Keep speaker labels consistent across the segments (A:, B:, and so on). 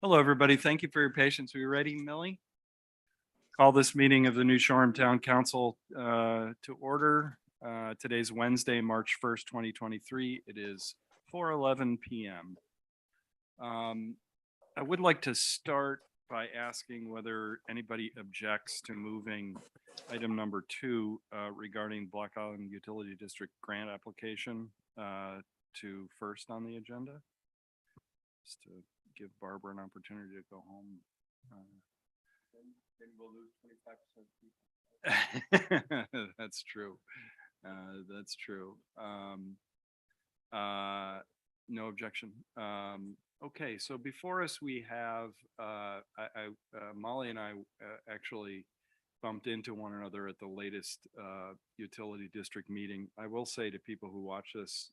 A: Hello, everybody. Thank you for your patience. Are you ready, Millie? Call this meeting of the New Shoreham Town Council to order. Today's Wednesday, March 1st, 2023. It is 4:11 p.m. I would like to start by asking whether anybody objects to moving item number 2 regarding Black Island Utility District grant application to first on the agenda. Just to give Barbara an opportunity to go home. Then we'll lose 25% of people. That's true. That's true. No objection. Okay, so before us we have Molly and I actually bumped into one another at the latest utility district meeting. I will say to people who watch this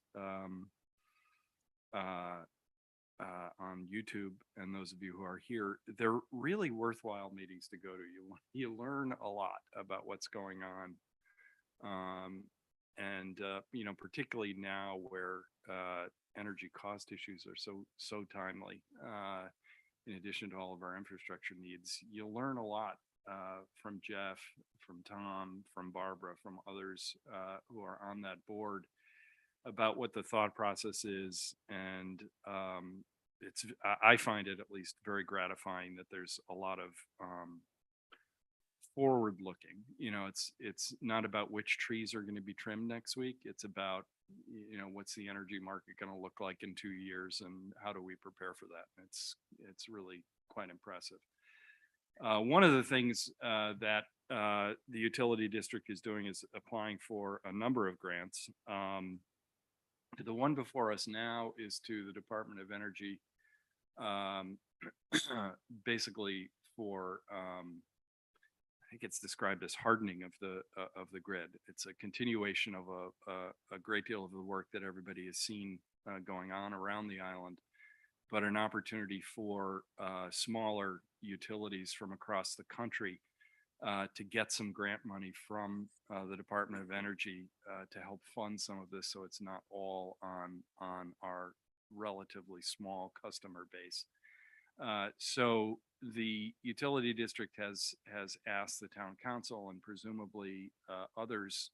A: on YouTube and those of you who are here, they're really worthwhile meetings to go to. You learn a lot about what's going on, and you know, particularly now where energy cost issues are so timely. In addition to all of our infrastructure needs, you'll learn a lot from Jeff, from Tom, from Barbara, from others who are on that board about what the thought process is, and I find it at least very gratifying that there's a lot of forward looking. You know, it's not about which trees are going to be trimmed next week. It's about, you know, what's the energy market going to look like in 2 years and how do we prepare for that. It's really quite impressive. One of the things that the utility district is doing is applying for a number of grants. The one before us now is to the Department of Energy, basically for I think it's described as hardening of the grid. It's a continuation of a great deal of the work that everybody has seen going on around the island, but an opportunity for smaller utilities from across the country to get some grant money from the Department of Energy to help fund some of this, so it's not all on our relatively small customer base. So the utility district has asked the town council and presumably others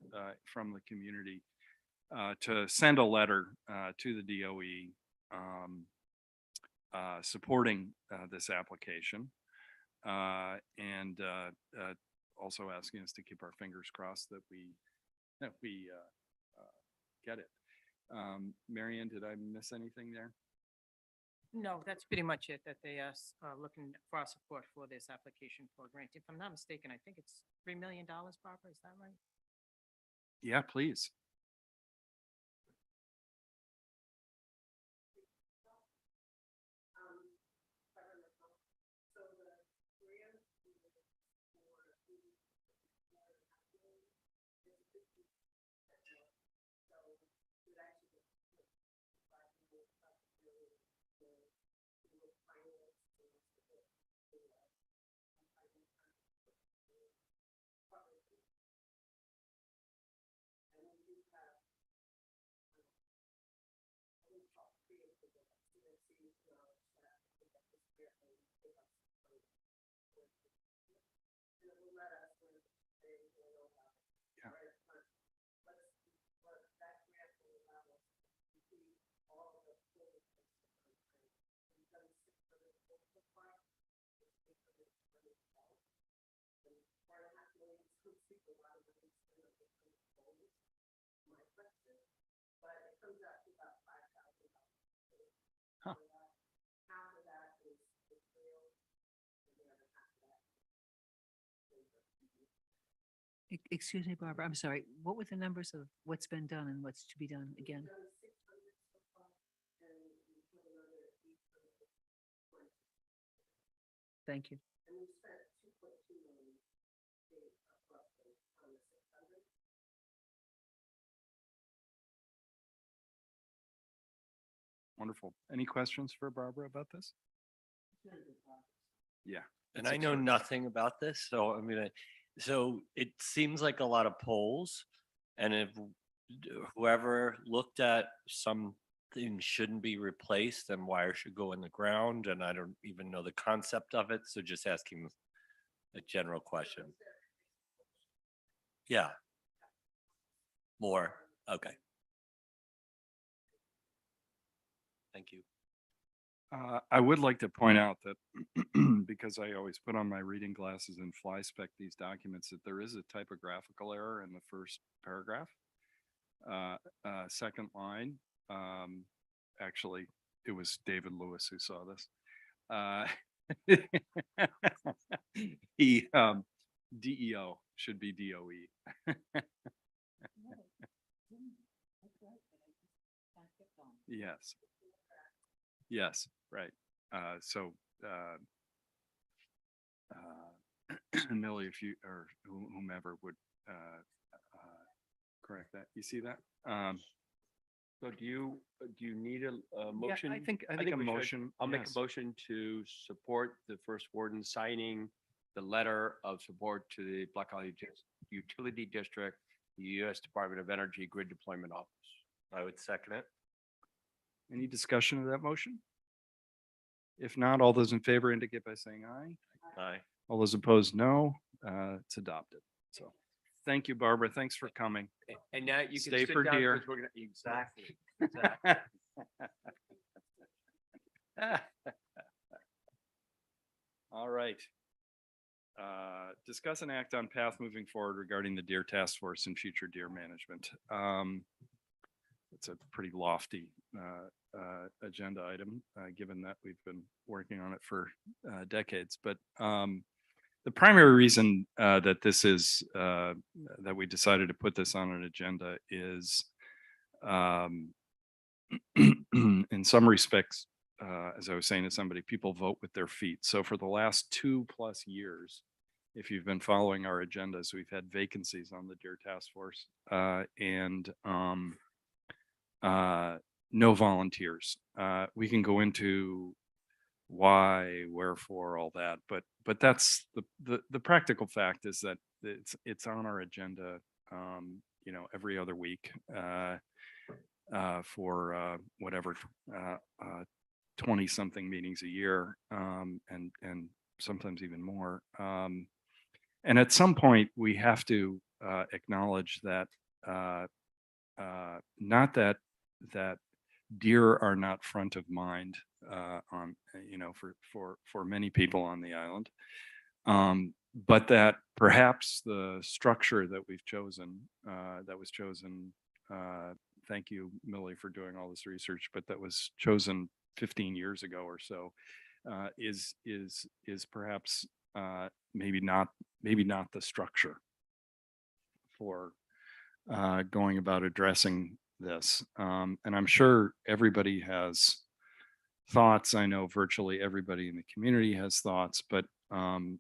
A: from the community to send a letter to the DOE supporting this application. And also asking us to keep our fingers crossed that we get it. Marianne, did I miss anything there?
B: No, that's pretty much it, that they are looking for our support for this application for a grant. If I'm not mistaken, I think it's $3 million, Barbara, is that right?
A: Yeah, please.
C: Excuse me, Barbara, I'm sorry. What were the numbers of what's been done and what's to be done again? Thank you.
A: Wonderful. Any questions for Barbara about this? Yeah.
D: And
A: it's
D: I know
A: exciting.
D: nothing about this, so I'm gonna, so it seems like a lot of polls. And if whoever looked at something shouldn't be replaced, then wire should go in the ground, and I don't even know the concept of it, so just asking a general question. Yeah. More, okay. Thank you.
A: I would like to point out that because I always put on my reading glasses and fly spec these documents, that there is a typographical error in the first paragraph. Second line, actually, it was David Lewis who saw this. He, DEO should be DOE. Yes. Yes, right. So, Millie, if you, or whomever would, correct that. You see that?
E: So do you need a
A: Yeah,
E: motion?
A: I think a
E: we should.
A: motion.
E: I'll make
A: yes.
E: a motion to support the first warden signing the letter of support to the Black Isle Utility District, the U.S. Department of Energy Grid Deployment Office.
D: I would second it.
A: Any discussion of that motion? If not, all those in favor indicate by saying aye.
D: Aye.
A: All those opposed, no. It's adopted. So, thank you, Barbara. Thanks for coming.
E: And now you can
A: Stay
E: sit
A: for
E: down
A: deer.
E: 'cause we're gonna, exactly. Exactly.
A: All right. Discuss and act on path moving forward regarding the Deer Task Force and future deer management. It's a pretty lofty agenda item, given that we've been working on it for decades. But the primary reason that this is that we decided to put this on an agenda is, in some respects, as I was saying to somebody, people vote with their feet. So for the last 2+ years, if you've been following our agendas, we've had vacancies on the Deer Task Force and no volunteers. We can go into why, wherefore, all that, but that's the practical fact is that it's on our agenda, every other week for whatever 20 something meetings a year, and sometimes even more. And at some point we have to acknowledge that not that deer are not front of mind on for many people on the island, but that perhaps the structure that we've chosen that was chosen, thank you, Millie, for doing all this research, but that was chosen 15 years ago or so, is perhaps maybe not the structure for going about addressing this. And I'm sure everybody has thoughts. I know virtually everybody in the community has thoughts, but I'm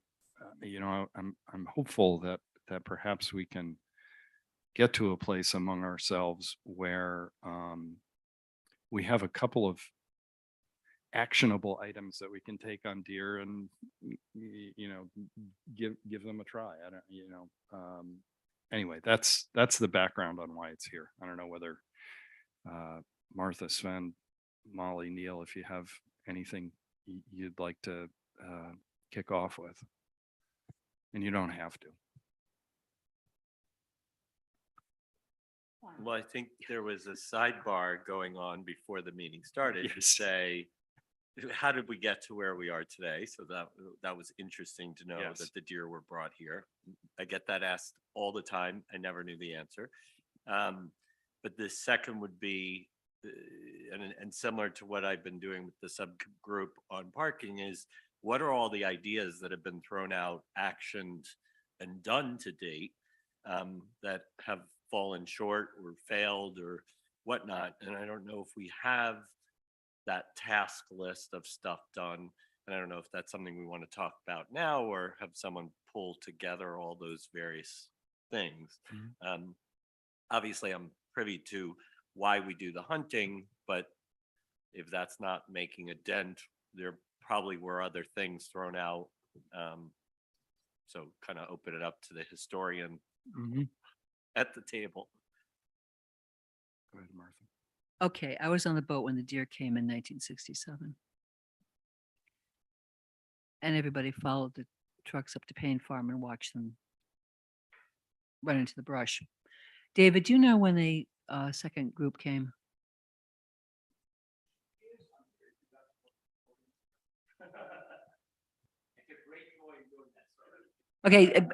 A: hopeful that perhaps we can get to a place among ourselves where we have a couple of actionable items that we can take on deer and give them a try. I don't, anyway, that's the background on why it's here. I don't know whether Martha, Sven, Molly, Neil, if you have anything you'd like to kick off with, and you don't have to.
D: Well, I think there was a sidebar going on before the meeting started to
A: Yes.
D: say, how did we get to where we are today? So that was interesting to know
A: Yes.
D: that the deer were brought here. I get that asked all the time. I never knew the answer. But the second would be, and similar to what I've been doing with the subgroup on parking, is what are all the ideas that have been thrown out, actioned, and done to date? that have fallen short or failed or whatnot. And I don't know if we have that task list of stuff done. And I don't know if that's something we want to talk about now or have someone pull together all those various things. Obviously, I'm privy to why we do the hunting, but if that's not making a dent, there probably were other things thrown out. So kind of open it up to the historian at the table.
A: Go ahead, Martha.
C: Okay, I was on the boat when the deer came in 1967. And everybody followed the trucks up to Payne Farm and watched them run into the brush. David, do you know when the second group came? Okay,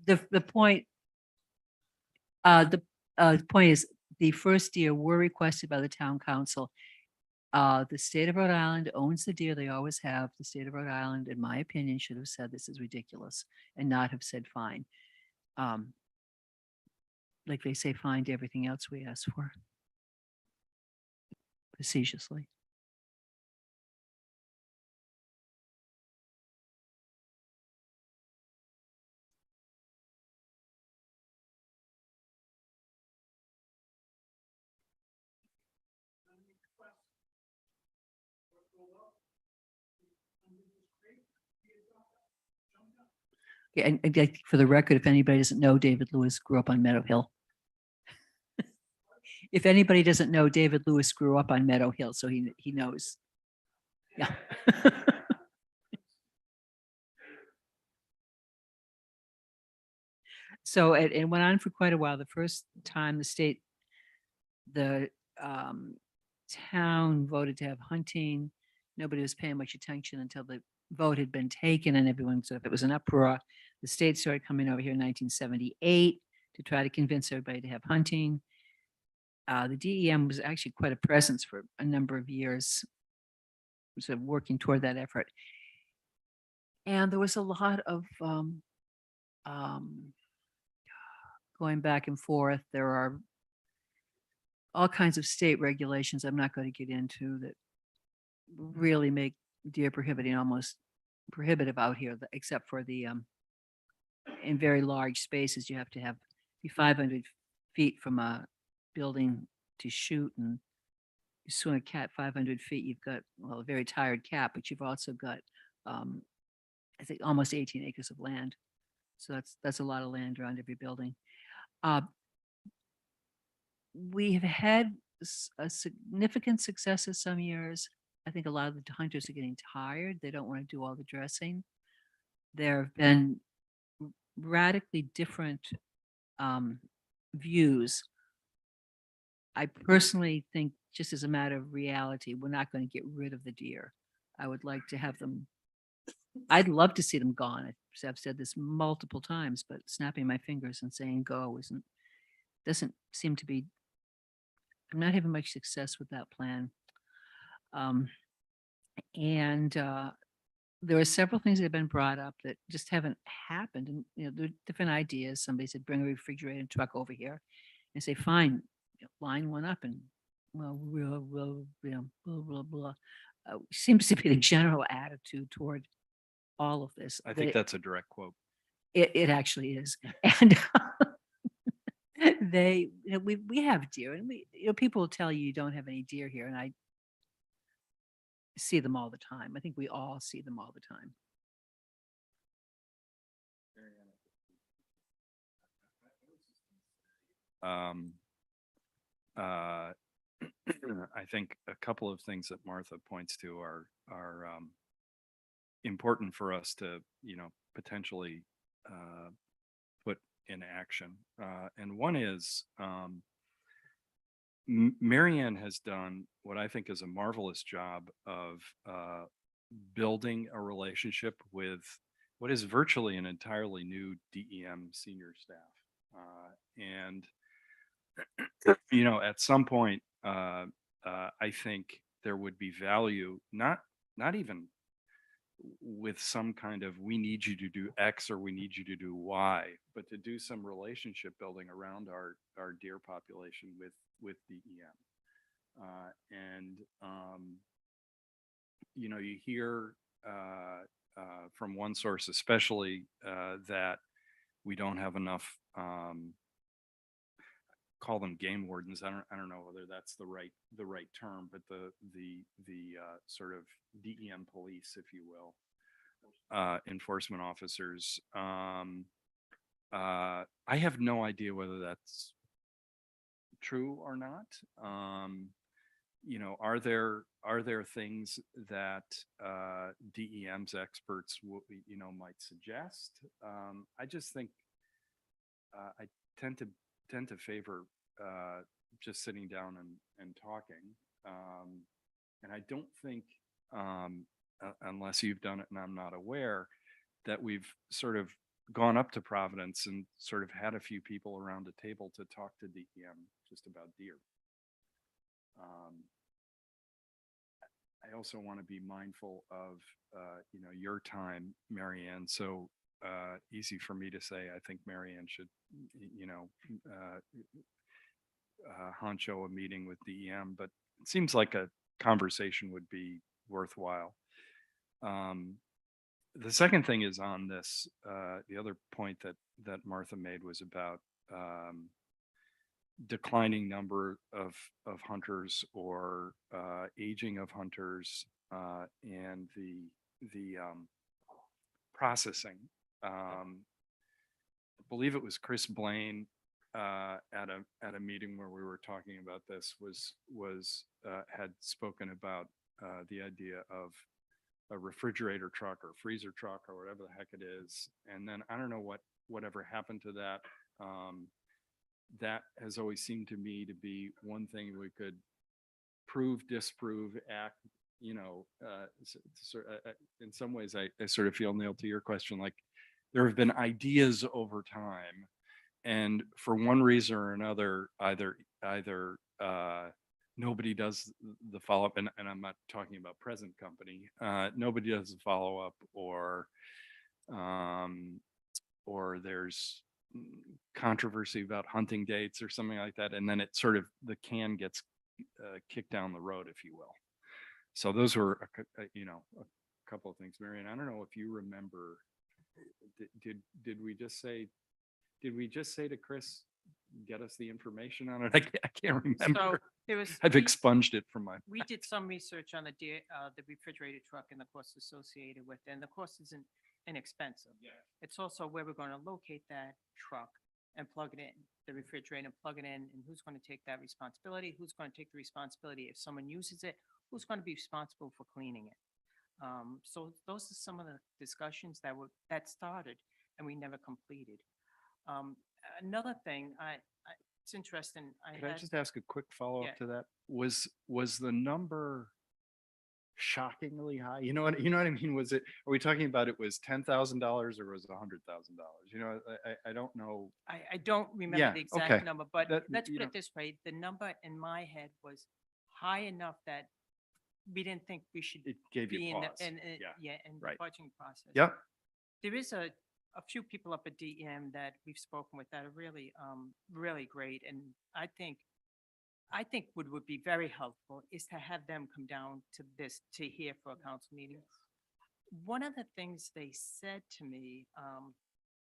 C: the point, the point is, the first deer were requested by the town council. The state of Rhode Island owns the deer. They always have. The state of Rhode Island, in my opinion, should have said this is ridiculous and not have said fine. Like they say, fine to everything else we ask for. Facetiously. Yeah, and for the record, if anybody doesn't know, David Lewis grew up on Meadow Hill. If anybody doesn't know, David Lewis grew up on Meadow Hill, so he knows. Yeah. So it went on for quite a while. The first time the town voted to have hunting, nobody was paying much attention until the vote had been taken and everyone sort of, it was an uproar. The state started coming over here in 1978 to try to convince everybody to have hunting. The DEM was actually quite a presence for a number of years, sort of working toward that effort. And there was a lot of going back and forth. There are all kinds of state regulations I'm not going to get into that really make deer prohibiting almost prohibitive out here, except for the in very large spaces, you have to be 500 feet from a building to shoot, and you swing a cat 500 feet, you've got, well, a very tired cat, but you've also got, I think, almost 18 acres of land. So that's a lot of land around every building. We have had a significant successes some years. I think a lot of the hunters are getting tired. They don't want to do all the dressing. There have been radically different views. I personally think, just as a matter of reality, we're not going to get rid of the deer. I would like to have them, I'd love to see them gone. I've said this multiple times, but snapping my fingers and saying go doesn't seem to be, I'm not having much success with that plan. There are several things that have been brought up that just haven't happened. And, there are different ideas. Somebody said, bring a refrigerator truck over here and say, fine, line one up and, well, blah, blah, blah. Seems to be the general attitude toward all of this.
A: I think that's a direct quote.
C: It actually is. And we have deer, and people will tell you don't have any deer here, and I see them all the time. I think we all see them all the time.
A: I think a couple of things that Martha points to are important for us to, potentially put in action. And one is Marianne has done what I think is a marvelous job of building a relationship with what is virtually an entirely new DEM senior staff. And at some point, I think there would be value, not even with some kind of, we need you to do X or we need you to do Y, but to do some relationship building around our deer population with DEM. And, you know, you hear from one source especially that we don't have enough, call them game wardens. I don't know whether that's the right term, but the sort of DEM police, if you will, enforcement officers. I have no idea whether that's true or not. You know, are there things that DEM's experts you know, might suggest? I just think I tend to favor just sitting down and talking. And I don't think, unless you've done it and I'm not aware, that we've sort of gone up to Providence and sort of had a few people around a table to talk to DEM just about deer. I also want to be mindful of, you know, your time, Marianne. So easy for me to say, I think Marianne should, you know, honcho a meeting with DEM, but it seems like a conversation would be worthwhile. The second thing is on this, the other point that Martha made was about declining number of hunters or aging of hunters and the processing. I believe it was Chris Blaine at a meeting where we were talking about this had spoken about the idea of a refrigerator truck or freezer truck or whatever the heck it is. And then I don't know whatever happened to that. That has always seemed to me to be one thing we could prove, disprove, act, you know, in some ways I sort of feel, Neil, to your question, like there have been ideas over time, and for one reason or another, either nobody does the follow-up, and I'm not talking about present company, nobody does the follow-up, or there's controversy about hunting dates or something like that, and then it sort of, the can gets kicked down the road, if you will. So those were you know, a couple of things. Marion, I don't know if you remember, did we just say to Chris, get us the information on it? I can't
B: So
A: remember.
B: there was.
A: I've
B: we-
A: expunged it from my.
B: We did some research on the refrigerator truck and the costs associated with it, and the cost isn't inexpensive.
A: Yeah.
B: It's also where we're going to locate that truck and plug it in, the refrigerator, and plug it in, and who's going to take that responsibility? Who's going to take the responsibility if someone uses it? Who's going to be responsible for cleaning it? So those are some of the discussions that started and we never completed. Another thing, it's interesting.
A: Can I just ask a quick follow-up
B: Yeah.
A: to that? Was the number shockingly high? You know what I mean? Are we talking about it was $10,000 or was it $100,000? You know, I don't know.
B: I don't remember
A: Yeah,
B: the exact
A: okay.
B: number, but
A: That-
B: let's
A: you
B: put
A: know-
B: it this way. The number in my head was high enough that we didn't think we should
A: It gave
B: be
A: you
B: in
A: pause.
B: the,
A: Yeah.
B: in the
A: right.
B: budgeting process.
A: Yep.
B: There is a few people up at DEM that we've spoken with that are really, really great. And I think what would be very helpful is to have them come down to here for a council meeting. One of the things they said to me,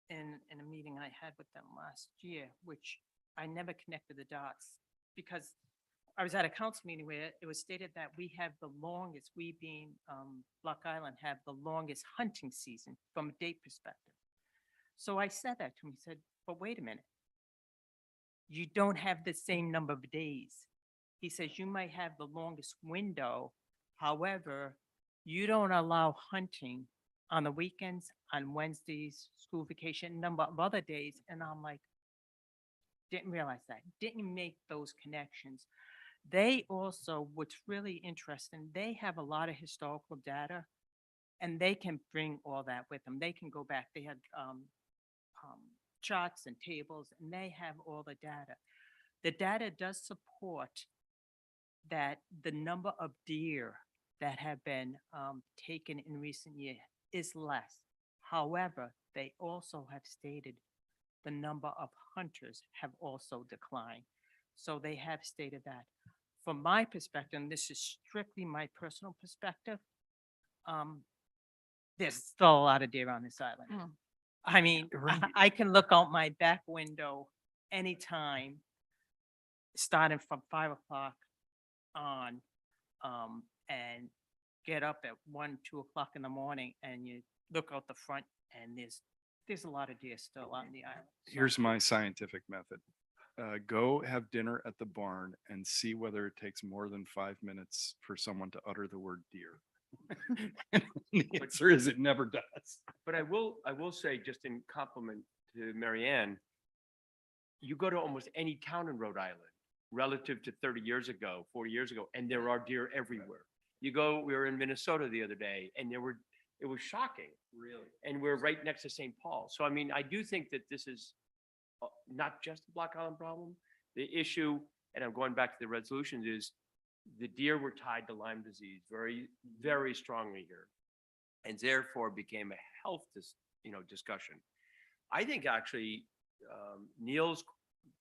B: in a meeting I had with them last year, which I never connected the dots, because I was at a council meeting where it was stated that we have the longest, we being Block Island, have the longest hunting season from a date perspective. So I said that to him. He said, but wait a minute. You don't have the same number of days. He says, you might have the longest window. However, you don't allow hunting on the weekends, on Wednesdays, school vacation, number of other days. And I'm like, didn't realize that, didn't make those connections. They also, what's really interesting, they have a lot of historical data and they can bring all that with them. They can go back. They had charts and tables and they have all the data. The data does support that the number of deer that have been taken in recent years is less. However, they also have stated the number of hunters have also declined. So they have stated that. From my perspective, and this is strictly my personal perspective, there's still a lot of deer on this island.
C: Mm.
B: I mean, I can look out my back window anytime, starting from 5 o'clock on, and get up at 1, 2 o'clock in the morning, and you look out the front, and there's a lot of deer still on the island. So-
A: Here's my scientific method. Go have dinner at the barn and see whether it takes more than 5 minutes for someone to utter the word deer. And the answer is it never does.
E: But I will say, just in compliment to Mary Ann, you go to almost any town in Rhode Island relative to 30 years ago, 40 years ago, and there are deer everywhere. We were in Minnesota the other day, and it was shocking. Really? And we're right next to St. Paul. So, I mean, I do think that this is not just a Block Island problem. The issue, and I'm going back to the resolutions, is the deer were tied to Lyme disease very, very strongly here, and therefore became a health discussion. I think actually Neil's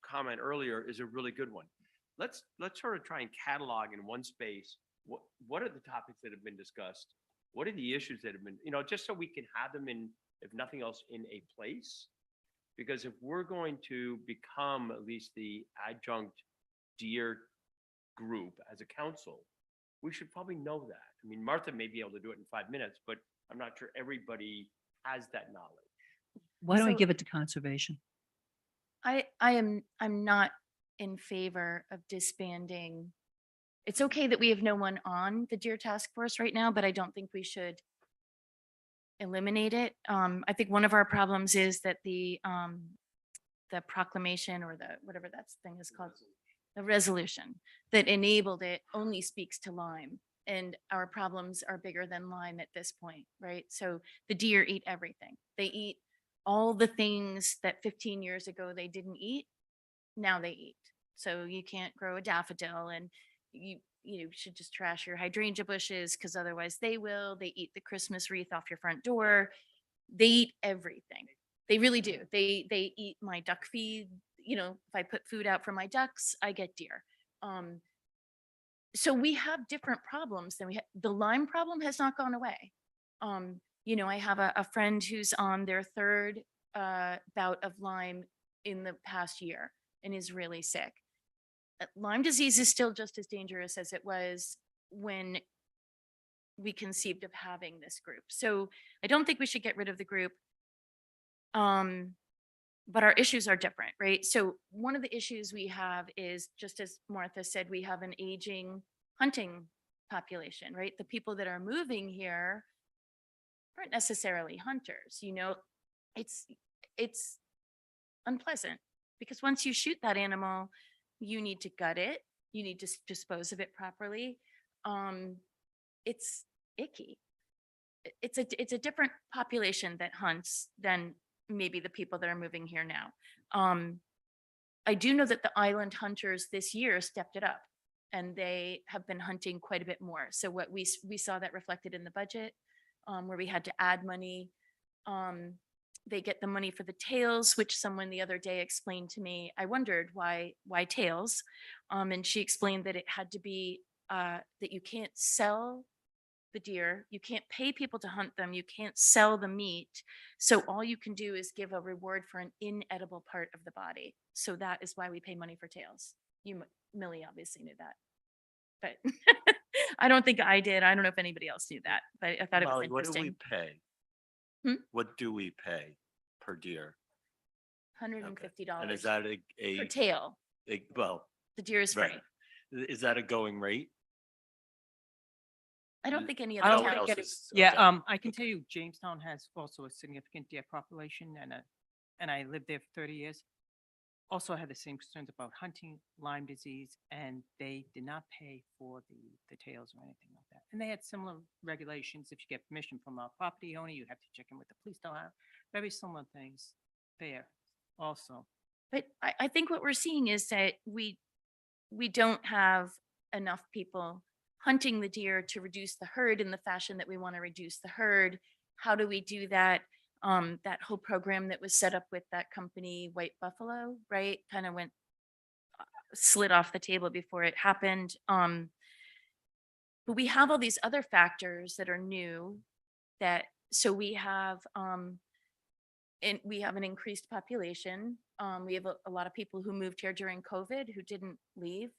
E: comment earlier is a really good one. Let's sort of try and catalog in one space what are the topics that have been discussed, what are the issues that have been, just so we can have them in, if nothing else, in a place. Because if we're going to become at least the adjunct deer group as a council, we should probably know that. I mean, Martha may be able to do it in 5 minutes, but I'm not sure everybody has that knowledge.
C: Why don't we
F: So-
C: give it to conservation?
F: I'm not in favor of disbanding. It's okay that we have no one on the Deer Task Force right now, but I don't think we should eliminate it. I think one of our problems is that the proclamation, or the, whatever that thing is called, the resolution that enabled it only speaks to Lyme. And our problems are bigger than Lyme at this point, right? So the deer eat everything. They eat all the things that 15 years ago they didn't eat, now they eat. So you can't grow a daffodil, and you should just trash your hydrangea bushes, because otherwise they will. They eat the Christmas wreath off your front door. They eat everything. They really do. They eat my duck feed. If I put food out for my ducks, I get deer. So we have different problems than the Lyme problem has not gone away. I have a friend who's on their third bout of Lyme in the past year and is really sick. Lyme disease is still just as dangerous as it was when we conceived of having this group. So I don't think we should get rid of the group. But our issues are different, right? So one of the issues we have is, just as Martha said, we have an aging hunting population, right? The people that are moving here aren't necessarily hunters. It's unpleasant, because once you shoot that animal, you need to gut it, you need to dispose of it properly. It's icky. It's a different population that hunts than maybe the people that are moving here now. I do know that the island hunters this year stepped it up, and they have been hunting quite a bit more. So what we saw that reflected in the budget, where we had to add money. They get the money for the tails, which someone the other day explained to me. I wondered why tails. And she explained that it had to be that you can't sell the deer, you can't pay people to hunt them, you can't sell the meat. So all you can do is give a reward for an inedible part of the body. So that is why we pay money for tails. Millie obviously knew that, but I don't think I did. I don't know if anybody else knew that, but I thought it was
D: Molly, what do we
F: interesting.
D: pay?
F: Hmm?
D: What do we pay per deer?
F: $150
D: And is that
F: per tail.
D: well,
F: The deer is free.
D: right. Is that a going rate?
F: I don't think any
B: I
F: other
B: don't
D: No one
F: town.
B: think
D: else
B: it-
D: is-
B: Yeah,
D: okay.
B: I can tell you Jamestown has also a significant deer population, and I lived there for 30 years. Also had the same concerns about hunting, Lyme disease, and they did not pay for the tails or anything like that. And they had similar regulations. If you get permission from a property owner, you have to check in with the police. They'll have very similar things there also.
F: But I think what we're seeing is that we don't have enough people hunting the deer to reduce the herd in the fashion that we want to reduce the herd. how do we do that? That whole program that was set up with that company, White Buffalo, right? Kind of went slid off the table before it happened. But we have all these other factors that are new that, so we have, and we have an increased population. We have a lot of people who moved here during COVID who didn't leave,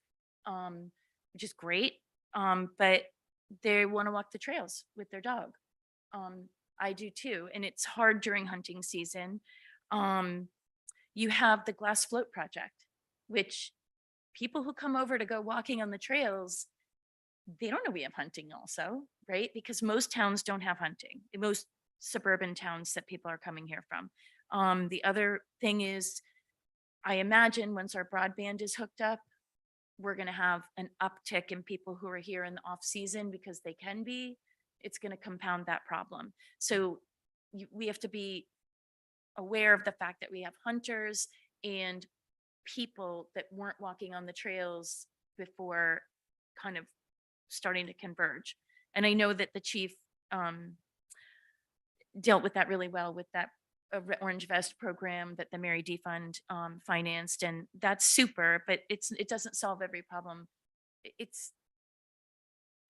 F: which is great. But they want to walk the trails with their dog. I do too, and it's hard during hunting season. You have the Glass Float Project, which people who come over to go walking on the trails, they don't know we have hunting also, right? Because most towns don't have hunting, most suburban towns that people are coming here from. The other thing is, I imagine once our broadband is hooked up, we're going to have an uptick in people who are here in the off season because they can be. It's going to compound that problem. So we have to be aware of the fact that we have hunters and people that weren't walking on the trails before kind of starting to converge. And I know that the chief dealt with that really well with that Orange Vest program that the Mary D Fund financed, and that's super, but it doesn't solve every problem. It's,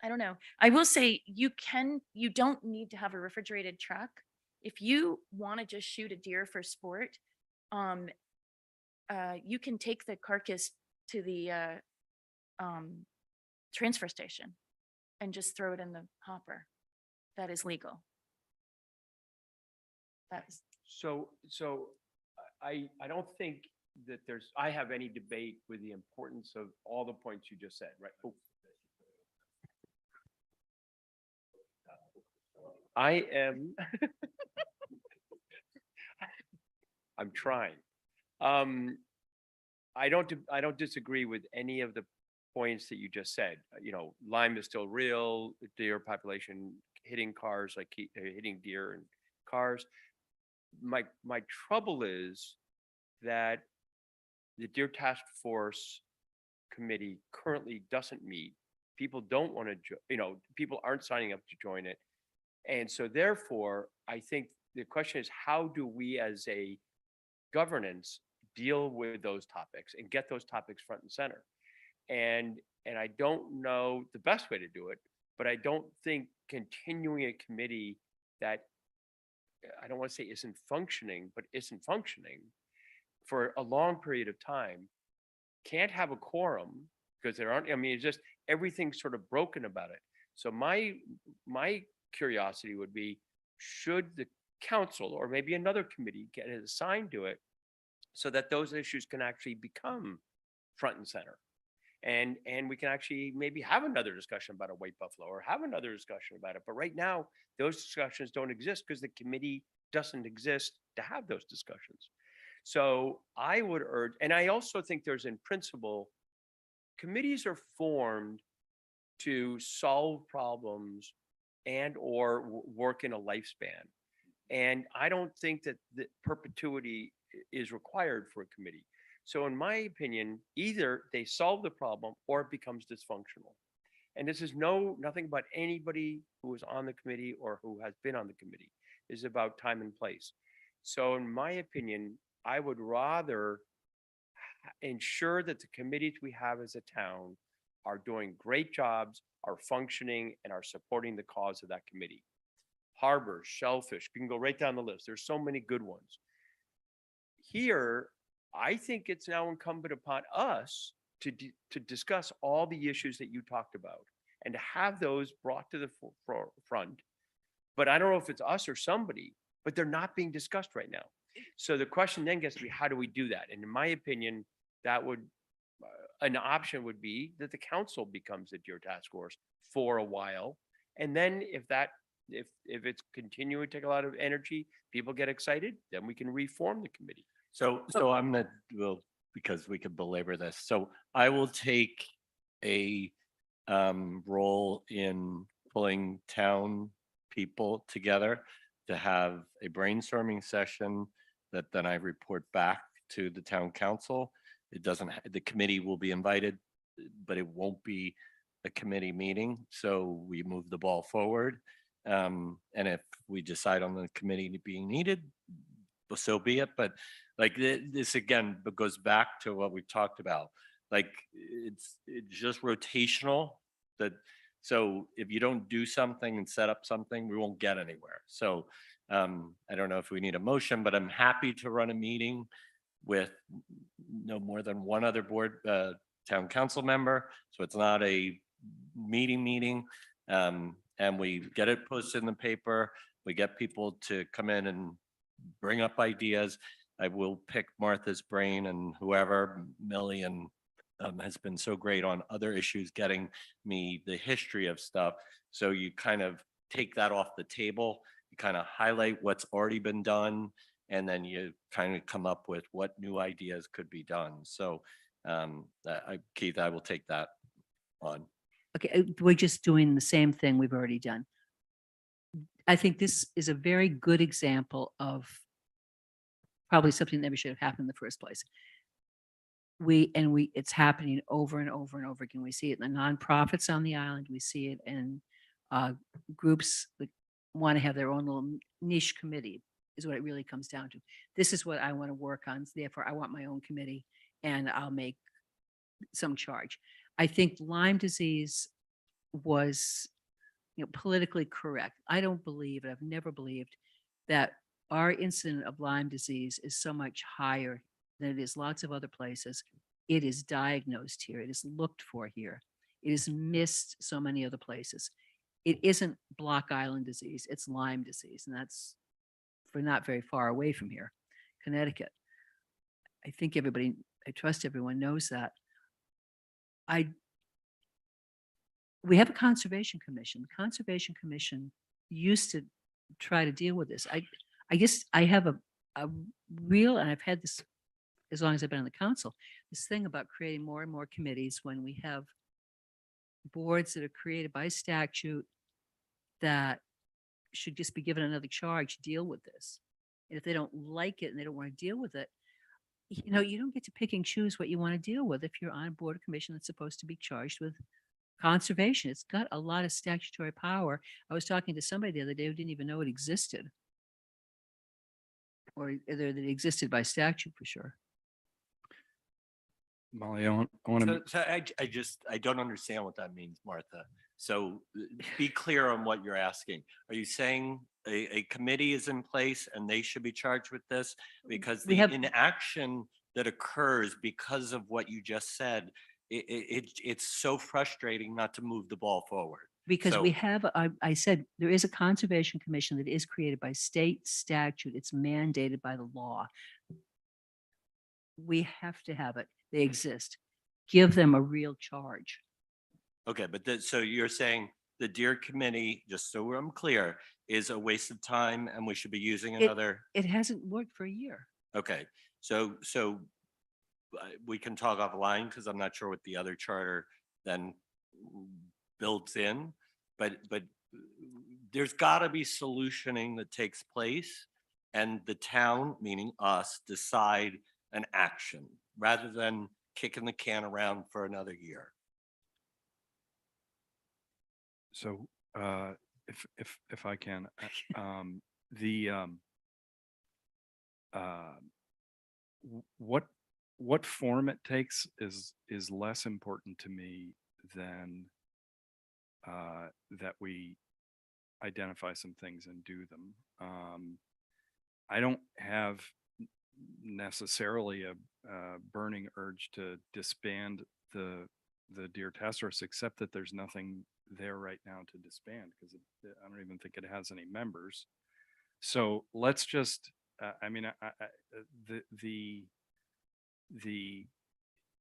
F: I don't know. I will say you don't need to have a refrigerated truck. If you want to just shoot a deer for sport, you can take the carcass to the transfer station and just throw it in the hopper. That is legal. That's,
E: So I don't think that I have any debate with the importance of all the points you just said, right? Oh. I am, I'm trying. I don't disagree with any of the points that you just said. You know, Lyme is still real, deer population hitting cars, like hitting deer and cars. My trouble is that the Deer Task Force Committee currently doesn't meet. People don't want to, people aren't signing up to join it. And so therefore, I think the question is, how do we as a governance deal with those topics and get those topics front and center? And I don't know the best way to do it, but I don't think continuing a committee that I don't want to say isn't functioning, but isn't functioning for a long period of time can't have a quorum because there aren't, I mean, it's just everything's sort of broken about it. So my curiosity would be, should the council or maybe another committee get assigned to it so that those issues can actually become front and center? And we can actually maybe have another discussion about a white buffalo or have another discussion about it. But right now, those discussions don't exist because the committee doesn't exist to have those discussions. So I would urge, and I also think there's in principle, committees are formed to solve problems and or work in a lifespan. And I don't think that the perpetuity is required for a committee. So in my opinion, either they solve the problem or it becomes dysfunctional. And this is nothing about anybody who is on the committee or who has been on the committee. This is about time and place. So in my opinion, I would rather ensure that the committees we have as a town are doing great jobs, are functioning, and are supporting the cause of that committee. Harbors, shellfish, you can go right down the list. There's so many good ones. Here, I think it's now incumbent upon us to discuss all the issues that you talked about and to have those brought to the front. But I don't know if it's us or somebody, but they're not being discussed right now. So the question then gets to be, how do we do that? And in my opinion, that would, an option would be that the council becomes the Deer Task Force for a while. And then if it's continuing to take a lot of energy, people get excited, then we can reform the committee.
D: So I'm gonna, well, because we could belabor this. So I will take a role in pulling town people together to have a brainstorming session that then I report back to the town council. It doesn't, the committee will be invited, but it won't be a committee meeting. So we move the ball forward. And if we decide on the committee being needed, well, so be it. But like this again, goes back to what we've talked about. Like it's just rotational that, so if you don't do something and set up something, we won't get anywhere. So I don't know if we need a motion, but I'm happy to run a meeting with no more than one other board, town council member. So it's not a meeting. And we get it posted in the paper. We get people to come in and bring up ideas. I will pick Martha's brain and whoever, Millie, and has been so great on other issues, getting me the history of stuff. So you kind of take that off the table, you kind of highlight what's already been done, and then you kind of come up with what new ideas could be done. So Keith, I will take that on.
C: Okay, we're just doing the same thing we've already done. I think this is a very good example of probably something that never should have happened in the first place. It's happening over and over and over again. We see it in the nonprofits on the island. We see it in groups that want to have their own little niche committee, is what it really comes down to. This is what I want to work on. Therefore, I want my own committee, and I'll make some charge. I think Lyme disease was, politically correct. I don't believe, and I've never believed, that our incident of Lyme disease is so much higher than it is lots of other places. It is diagnosed here. It is looked for here. It is missed so many other places. It isn't Block Island disease. It's Lyme disease. And that's for not very far away from here, Connecticut. I think everybody, I trust everyone knows that. We have a conservation commission. The conservation commission used to try to deal with this. I guess I have a real, and I've had this as long as I've been on the council, this thing about creating more and more committees when we have boards that are created by statute that should just be given another charge to deal with this. And if they don't like it and they don't want to deal with it, you don't get to pick and choose what you want to deal with if you're on a board or commission that's supposed to be charged with conservation. It's got a lot of statutory power. I was talking to somebody the other day who didn't even know it existed, or that it existed by statute for sure.
A: Molly, I want to,
D: So I don't understand what that means, Martha. So be clear on what you're asking. Are you saying a committee is in place and they should be charged with this? Because
C: We
D: the
C: have-
D: inaction that occurs because of what you just said, it's so frustrating not to move the ball forward.
C: Because we
D: So-
C: have, I said, there is a conservation commission that is created by state statute. It's mandated by the law. We have to have it. They exist. Give them a real charge.
D: Okay, but so you're saying the Deer Committee, just so I'm clear, is a waste of time and we should be using another?
C: It hasn't worked for a year.
D: Okay, so we can talk offline because I'm not sure what the other charter then builds in, but there's got to be solutioning that takes place, and the town, meaning us, decide an action rather than kicking the can around for another year.
A: so if I can, the what form it takes is less important to me than that we identify some things and do them. I don't have necessarily a burning urge to disband the Deer Task Force, except that there's nothing there right now to disband because I don't even think it has any members. So let's just,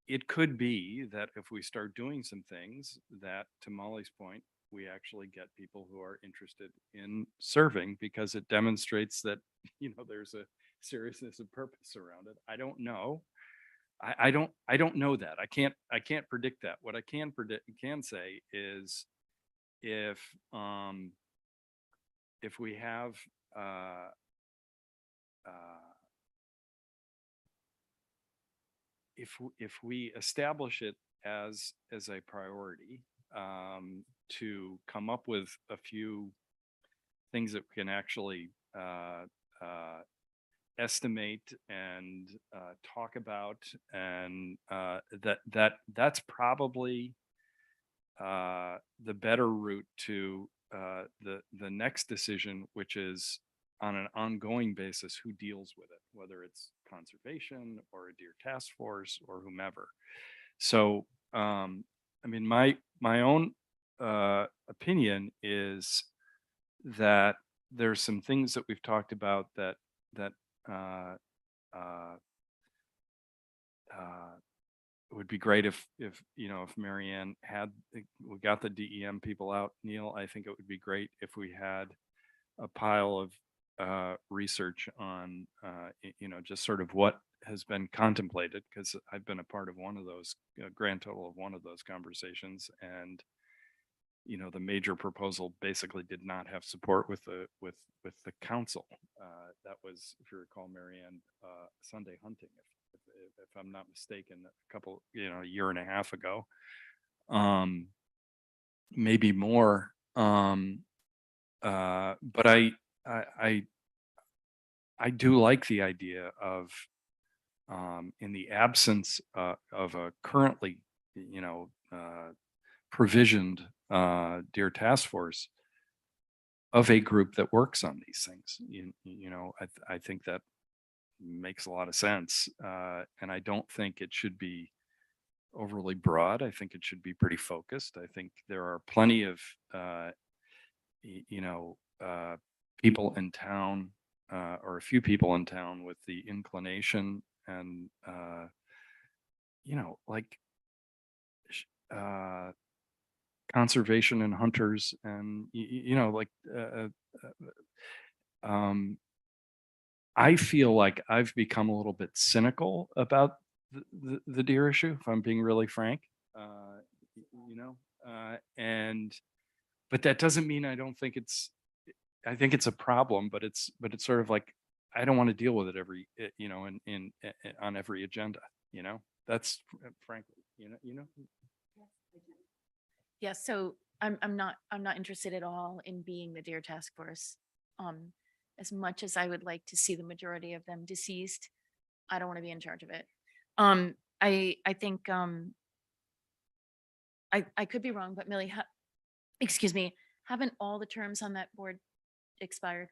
A: it could be that if we start doing some things that, to Molly's point, we actually get people who are interested in serving because it demonstrates that, there's a seriousness and purpose around it. I don't know. I don't know that. I can't predict that. What I can say is if we have if we establish it as a priority, to come up with a few things that we can actually estimate and talk about, and that's probably the better route to the next decision, which is on an ongoing basis, who deals with it, whether it's conservation or a deer task force or whomever. So, I mean, my own opinion is that there's some things that we've talked about that uh, uh, it would be great if if Marianne had we got the DEM people out. Neil, I think it would be great if we had a pile of research on just sort of what has been contemplated, because I've been a part of one of those, a grand total of one of those conversations, and the major proposal basically did not have support with the council. That was, if you recall, Marianne, Sunday hunting, if I'm not mistaken, a couple, a year and a half ago, maybe more. But I do like the idea of, in the absence of a currently, provisioned deer task force, of a group that works on these things. I think that makes a lot of sense, and I don't think it should be overly broad. I think it should be pretty focused. I think there are plenty of people in town, or a few people in town with the inclination and like conservation and hunters, and like I feel like I've become a little bit cynical about the deer issue, if I'm being really frank. And but that doesn't mean I don't think I think it's a problem, but it's sort of like, I don't want to deal with it every on every agenda. That's frankly,
F: Yes, so I'm not interested at all in being the deer task force. As much as I would like to see the majority of them deceased, I don't want to be in charge of it. I think I could be wrong, but Millie, excuse me, haven't all the terms on that board expired?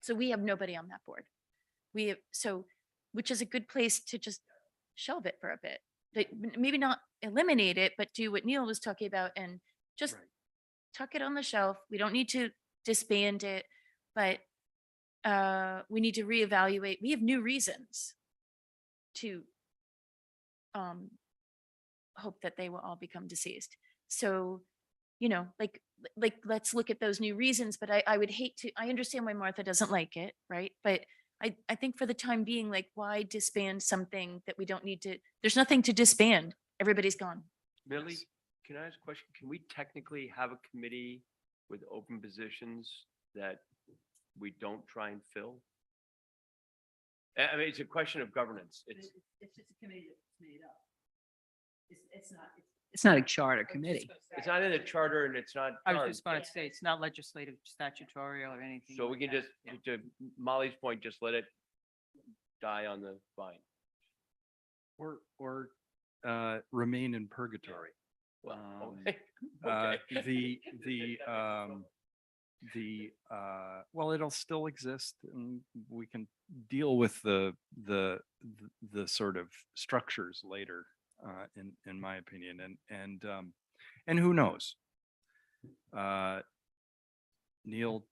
F: So we have nobody on that board. We have, so, which is a good place to just shelve it for a bit. Maybe not eliminate it, but do what Neil was talking about and just
A: Right.
F: tuck it on the shelf. We don't need to disband it, but we need to reevaluate. We have new reasons to hope that they will all become deceased. So, like let's look at those new reasons. But I would hate to. I understand why Martha doesn't like it, right? But I think for the time being, like, why disband something that we don't need to? There's nothing to disband. Everybody's gone.
E: Millie,
A: Yes.
E: can I ask a question? Can we technically have a committee with open positions that we don't try and fill? I mean, it's a question of governance. It's,
C: It's just a committee that's made up. It's not a charter committee.
E: it's not in the charter and it's not.
B: I was
E: done.
B: just going to say, it's not legislative, statutorial or anything.
E: So we
B: like
E: can
B: that.
E: just,
B: Yeah.
E: to Molly's point, just let it die on the vine.
A: or remain in purgatory.
E: Well,
A: Um,
E: okay.
A: Uh,
E: Okay.
A: well, it'll still exist, and we can deal with the sort of structures later, in my opinion, and who knows? Neil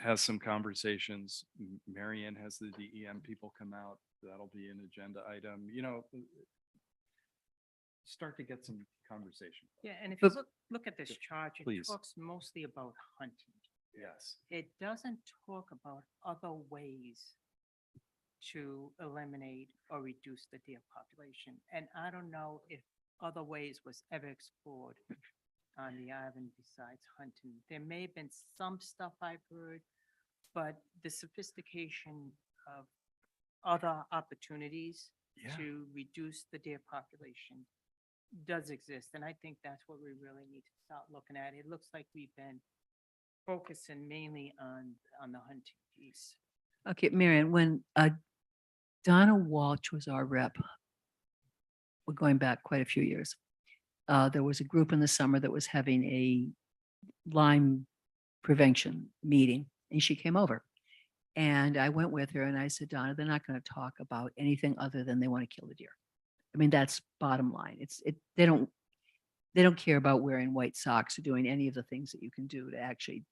A: has some conversations. Marianne has the DEM people come out. That'll be an agenda item. Start to get some conversation.
B: Yeah, and if you
C: But-
B: look at this chart, it
A: Please.
B: talks mostly about hunting.
A: Yes.
B: It doesn't talk about other ways to eliminate or reduce the deer population. And I don't know if other ways was ever explored on the island besides hunting. There may have been some stuff I've heard, but the sophistication of other opportunities
A: Yeah.
B: to reduce the deer population does exist. And I think that's what we really need to start looking at. It looks like we've been focusing mainly on the hunting piece.
C: Okay, Marion, when Donna Walsh was our rep, we're going back quite a few years. There was a group in the summer that was having a Lyme prevention meeting, and she came over. And I went with her and I said, Donna, they're not going to talk about anything other than they want to kill the deer. I mean, that's bottom line. They don't care about wearing white socks or doing any of the things that you can do to actually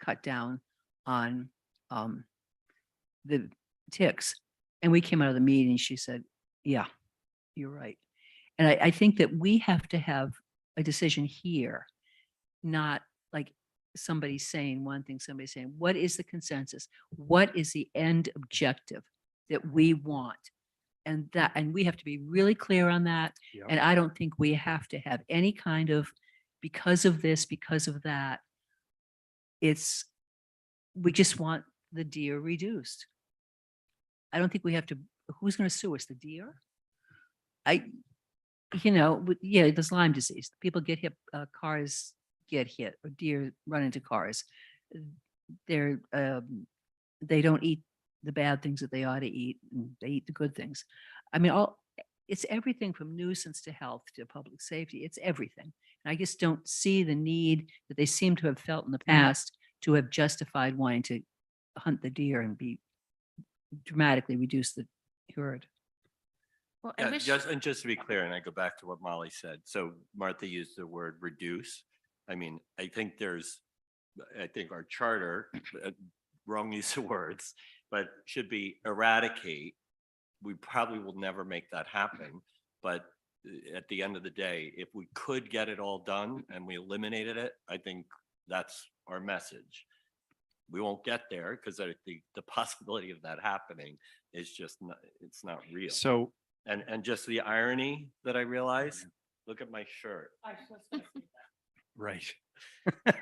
C: cut down on the ticks. And we came out of the meeting, she said, yeah, you're right. And I think that we have to have a decision here, not like somebody saying one thing, somebody saying, what is the consensus? What is the end objective that we want? And we have to be really clear on that.
A: Yep.
C: And I don't think we have to have any kind of, because of this, because of that. We just want the deer reduced. I don't think we have to, who's going to sue us? The deer? Yeah, there's Lyme disease. People get hit, cars get hit, or deer run into cars. They don't eat the bad things that they ought to eat, and they eat the good things. I mean, it's everything from nuisance to health to public safety. It's everything. And I just don't see the need that they seem to have felt in the past to have justified wanting to hunt the deer and dramatically reduce the herd.
F: Well, I
D: Yeah,
F: wish,
D: just to be clear, and I go back to what Molly said. So Martha used the word reduce. I mean, I think our charter, wrong use of words, but should be eradicate. We probably will never make that happen. But at the end of the day, if we could get it all done and we eliminated it, I think that's our message. We won't get there because the possibility of that happening is just not, it's not real.
A: So
D: And just the irony that I realized, look at my shirt.
A: right.
F: well,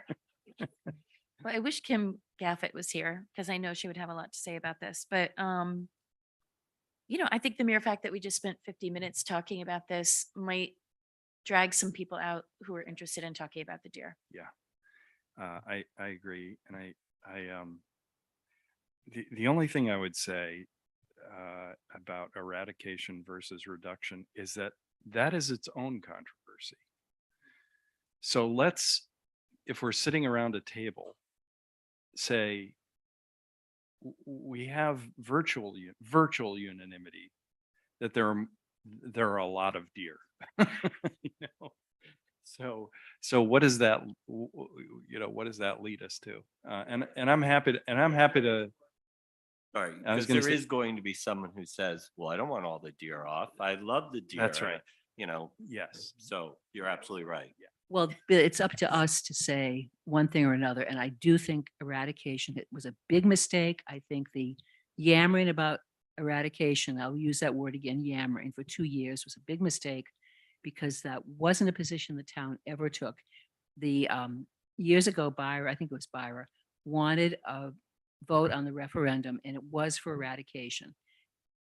F: I wish Kim Gaffett was here because I know she would have a lot to say about this, but I think the mere fact that we just spent 50 minutes talking about this might drag some people out who are interested in talking about the deer.
A: I agree, and the only thing I would say about eradication versus reduction is that is its own controversy. So if we're sitting around a table, say we have virtual unanimity that there are a lot of deer. So what does that what does that lead us to? And I'm happy to.
D: All right,
A: I was
D: because
A: gonna
D: there
A: say-
D: is going to be someone who says, well, I don't want all the deer off. I love the deer.
A: That's right.
D: Yes. So you're absolutely right.
C: Well, but it's up to us to say one thing or another. And I do think eradication, it was a big mistake. I think the yammering about eradication, I'll use that word again, yammering for 2 years was a big mistake because that wasn't a position the town ever took. The years ago, I think it was Byra, wanted a vote on the referendum and it was for eradication.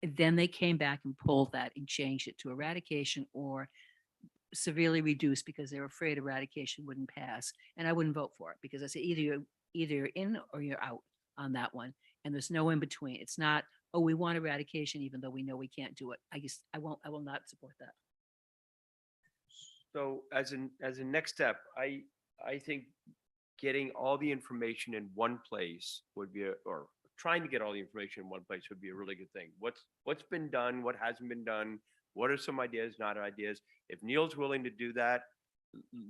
C: Then they came back and pulled that and changed it to eradication or severely reduced because they were afraid eradication wouldn't pass. And I wouldn't vote for it because I said either you're in or you're out on that one. And there's no in between. It's not, oh, we want eradication even though we know we can't do it. I will not support that.
E: So as a next step, I think getting all the information in one place would be, or trying to get all the information in one place would be a really good thing. What's been done, what hasn't been done, what are some ideas, not ideas? If Neil's willing to do that,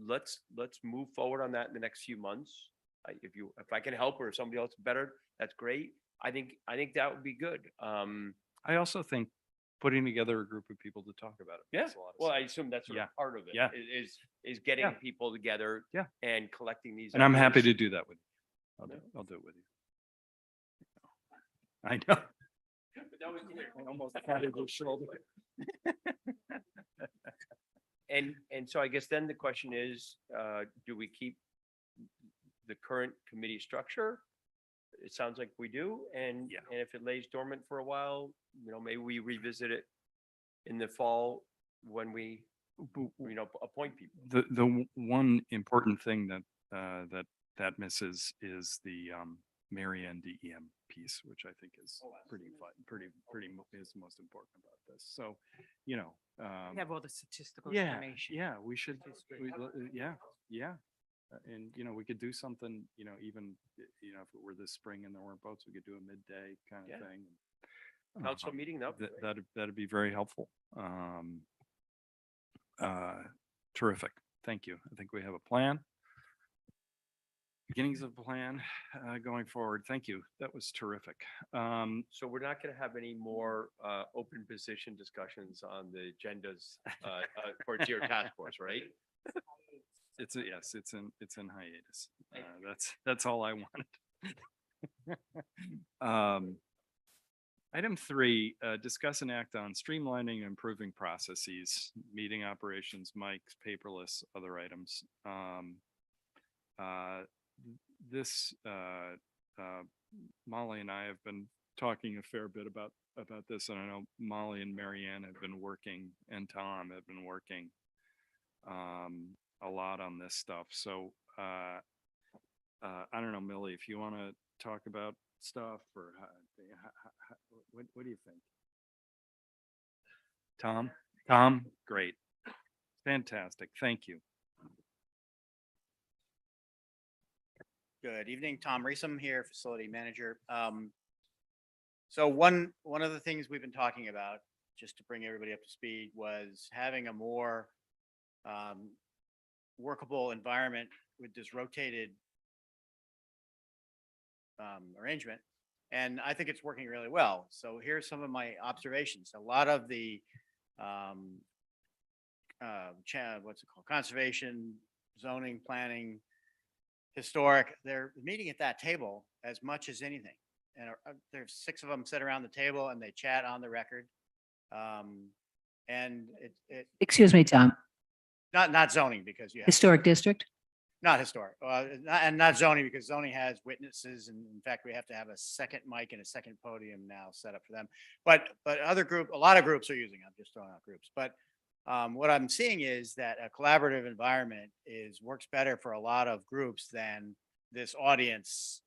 E: let's move forward on that in the next few months. If I can help or if somebody else is better, that's great. I think that would be good.
A: I also think putting together a group of people to talk about it.
E: Yeah,
A: makes a lot of
E: well, I
A: sense.
E: assume that's sort
A: Yeah.
E: of part of it.
A: Yeah.
E: Is getting
A: Yeah.
E: people together.
A: Yeah.
E: And collecting these.
A: And I'm happy
E: ideas.
A: to do that with you. I'll do it with you. I know. I almost patted your shoulder.
E: And so I guess then the question is, do we keep the current committee structure? It sounds like we do, and
A: Yeah.
E: and if it lays dormant for a while, maybe we revisit it in the fall when we, appoint people.
A: The one important thing that that misses is the Marianne DEM piece, which I think is pretty fun, is most important about this. So, you know.
B: We have all the statistical
A: Yeah,
B: information.
A: yeah, we should, yeah, yeah. And, you know, we could do something, you know, even, you know, if it were this spring and there weren't boats, we could do a midday kind
E: Yeah.
A: of thing.
E: Council meeting, that'd be great.
A: That'd be very helpful. Terrific. Thank you. I think we have a plan. Beginnings of a plan going forward. Thank you. That was terrific.
E: So we're not going to have any more open position discussions on the agendas for Deer Task Force, right?
A: Yes, it's in hiatus. That's all I wanted. Item 3, discuss and act on streamlining and improving processes, meeting operations, mics, paperless, other items. This, Molly and I have been talking a fair bit about this, and I know Molly and Marianne have been working, and Tom have been working a lot on this stuff. So I don't know, Millie, if you want to talk about stuff, or what do you think? Tom, great, fantastic, thank you.
G: Good evening, Tom Reesum here, facility manager. So one of the things we've been talking about, just to bring everybody up to speed, was having a more workable environment with this rotated arrangement. And I think it's working really well. So here's some of my observations. A lot of the what's it called? Conservation, zoning, planning, historic, they're meeting at that table as much as anything. And there's 6 of them sit around the table and they chat on the record. And
C: Excuse me, Tom,
G: not zoning, because you have,
C: historic district?
G: not historic, and not zoning, because zoning has witnesses. And in fact, we have to have a second mic and a second podium now set up for them. But a lot of groups are using, I'm just throwing out groups. But what I'm seeing is that a collaborative environment works better for a lot of groups than this audience,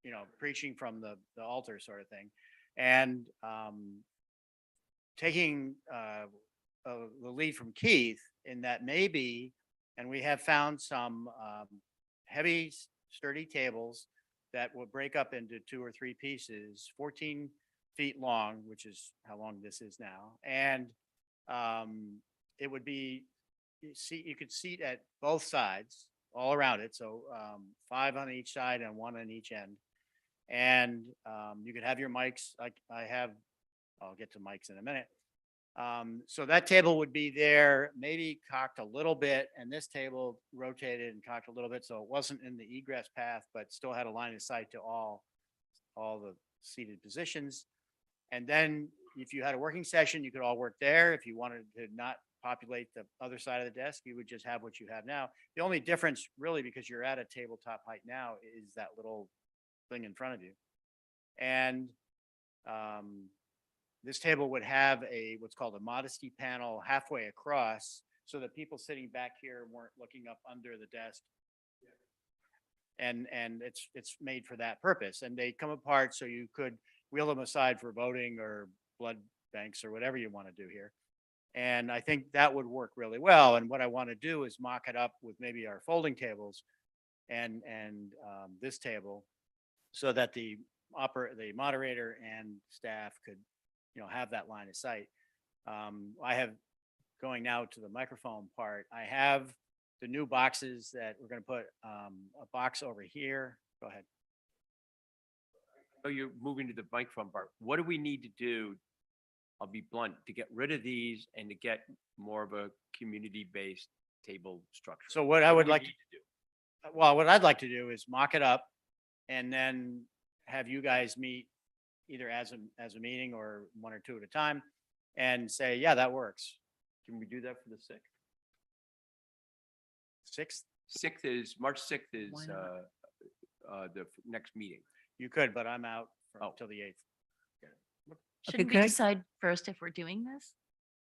G: you know, preaching from the altar sort of thing. And taking the lead from Keith in that maybe, and we have found some heavy, sturdy tables that will break up into 2 or 3 pieces, 14 feet long, which is how long this is now. And it would be, you could seat at both sides, all around it. So 5 on each side and 1 on each end. And you could have your mics, like I'll get to mics in a minute. So that table would be there, maybe cocked a little bit, and this table rotated and cocked a little bit, so it wasn't in the egress path, but still had a line of sight to all the seated positions. And then if you had a working session, you could all work there. If you wanted to not populate the other side of the desk, you would just have what you have now. The only difference, really, because you're at a tabletop height now, is that little thing in front of you. And this table would have what's called a modesty panel halfway across, so that people sitting back here weren't looking up under the desk. And it's made for that purpose. And they come apart so you could wheel them aside for voting or blood banks or whatever you want to do here. And I think that would work really well. And what I want to do is mock it up with maybe our folding tables and this table, so that the moderator and staff could, you know, have that line of sight. I have, going now to the microphone part, I have the new boxes that we're going to put a box over here. Go ahead.
E: So you're moving to the microphone part. What do we need to do? I'll be blunt, to get rid of these and to get more of a community-based table structure.
G: So what I would
E: do we
G: like
E: need
G: to
E: do?
G: Well, what I'd like to do is mock it up and then have you guys meet either as a meeting or 1 or 2 at a time and say, yeah, that works.
E: Can we do that for the 6th?
G: 6th,
E: 6th is, March 6th is
C: Why
E: the next meeting.
G: you could, but I'm out
E: Oh.
G: until the 8th.
F: Shouldn't we
C: Greg?
F: decide first if we're doing this?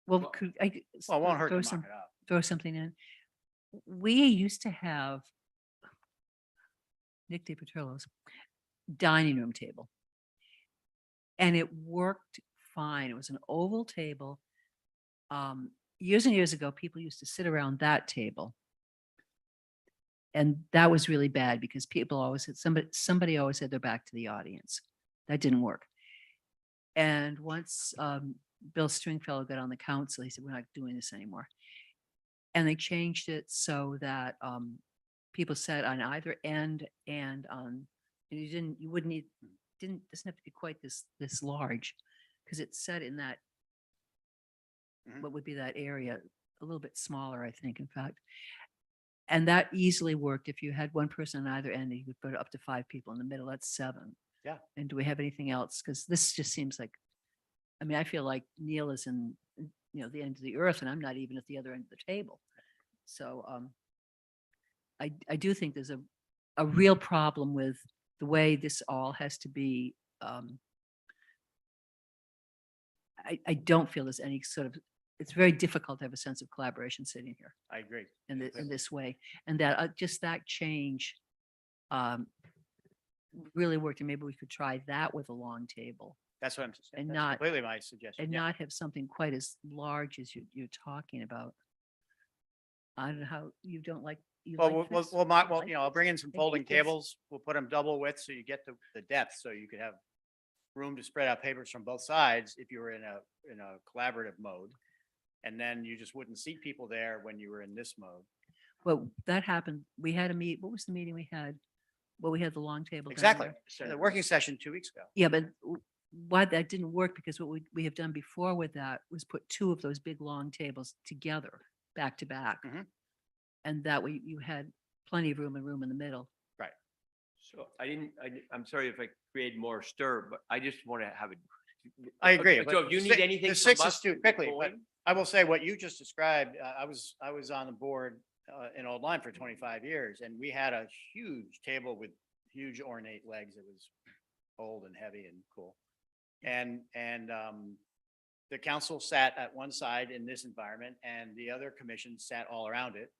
C: Well,
E: Well-
C: could I
G: Well, it won't hurt to
C: throw
G: mock it up.
C: throw something in? We used to have Nick DiPetrillo's dining room table. And it worked fine. It was an oval table. Years and years ago, people used to sit around that table. And that was really bad because people always had, somebody always had their back to the audience. That didn't work. And once Bill Stringfellow got on the council, he said, we're not doing this anymore. And they changed it so that people sat on either end and on, and you wouldn't need, doesn't have to be quite this large, because it's set in that,
G: Mhm.
C: what would be that area, a little bit smaller, I think, in fact. And that easily worked. If you had one person on either end, you could put up to 5 people in the middle, that's 7.
G: Yeah.
C: And do we have anything else? Because this just seems like, I mean, I feel like Neil is in, the end of the earth, and I'm not even at the other end of the table. So I do think there's a real problem with the way this all has to be. I don't feel there's any sort of, it's very difficult to have a sense of collaboration sitting here
G: I agree.
C: in this way. And that just that change really worked. And maybe we could try that with a long table
G: That's what I'm saying.
C: And
G: That's
C: not-
G: completely my suggestion.
C: and
G: Yeah.
C: not have something quite as large as you're talking about. I don't know how you don't like. You
G: Well,
C: like this?
G: well,
C: You like
G: I'll bring in
C: this?
G: some
C: I hate
G: folding
C: this.
G: tables. We'll put them double width so you get the depth, so you could have room to spread out papers from both sides if you were in a collaborative mode. And then you just wouldn't seat people there when you were in this mode.
C: Well, that happened. We had a what was the meeting we had? Well, we had the long table. down
G: Exactly.
C: there.
G: The working session 2 weeks ago.
C: Yeah, but why that didn't work, because what we have done before with that was put 2 of those big long tables together, back to back.
G: Mhm.
C: And that way you had plenty of room and room in the middle.
E: So I'm sorry if I create more stir, but I just want to have it.
G: I agree,
E: So
G: but
E: if you
G: the
E: need
G: si-
E: anything
G: the
E: from
G: 6 is
E: us
G: too
E: to get
G: quickly, but
E: going,
G: I will say what you just described, I was on the board in Old Lyme for 25 years, and we had a huge table with huge ornate legs. It was old and heavy and cool. And the council sat at one side in this environment, and the other commissions sat all around it,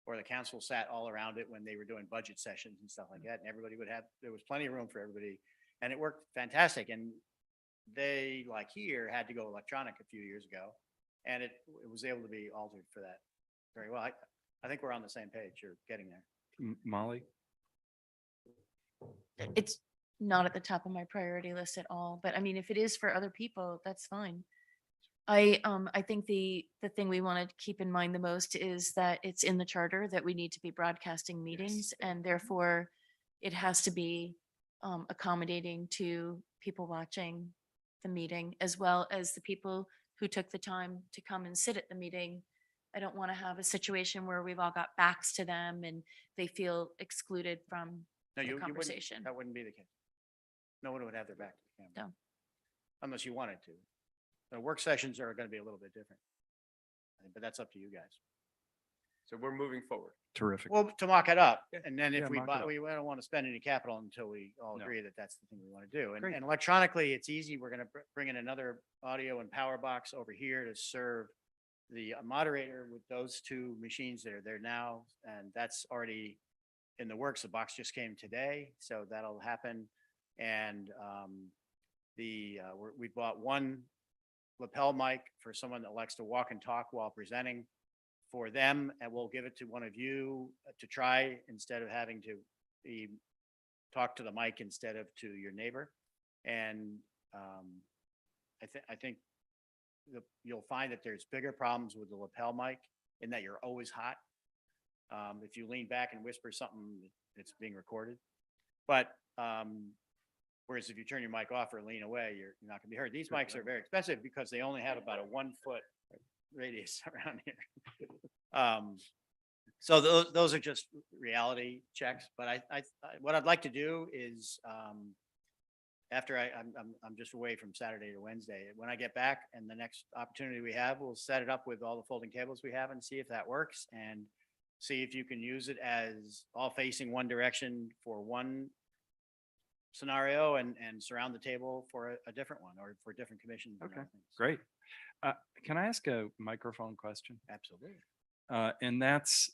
G: or the council sat all around it when they were doing budget sessions and stuff like that, and everybody there was plenty of room for everybody, and it worked fantastic. And they, like here, had to go electronic a few years ago, and it was able to be altered for that very well. I think we're on the same page. You're getting there.
A: Molly?
F: It's not at the top of my priority list at all, but I mean, if it is for other people, that's fine. I think the thing we want to keep in mind the most is that it's in the charter that we need to be broadcasting meetings, and therefore it has to be accommodating to people watching the meeting, as well as the people who took the time to come and sit at the meeting. I don't want to have a situation where we've all got backs to them and they feel excluded from
G: No,
F: the
G: you wouldn't,
F: conversation.
G: that wouldn't be the case. No one would have their back to the camera.
F: No.
G: Unless you wanted to. The work sessions are going to be a little bit different. But that's up to you guys.
E: so we're moving forward.
A: Terrific.
G: Well, to mock it up,
E: Yeah.
G: and then
A: Yeah,
G: if we
A: mock it
G: buy,
A: up.
G: we don't want to spend any capital until we all
A: No.
G: agree that that's the thing we want to do.
A: Great.
G: And electronically, it's easy. We're going to bring in another audio and power box over here to serve the moderator with those 2 machines that are there now, and that's already in the works. The box just came today, so that'll happen. And we bought 1 lapel mic for someone that likes to walk and talk while presenting for them, and we'll give it to one of you to try instead of having to talk to the mic instead of to your neighbor. And I think you'll find that there's bigger problems with the lapel mic in that you're always hot. If you lean back and whisper something, it's being recorded. But whereas if you turn your mic off or lean away, you're not gonna be heard. These mics are very expensive because they only have about a 1-foot radius around here. So those are just reality checks, but I what I'd like to do is, after I'm just away from Saturday to Wednesday, when I get back and the next opportunity we have, we'll set it up with all the folding tables we have and see if that works, and see if you can use it as all facing one direction for one scenario and surround the table for a different one, or for different commissions. and
A: Okay,
G: other things.
A: Great. Can I ask a microphone question?
G: Absolutely.
A: And that's,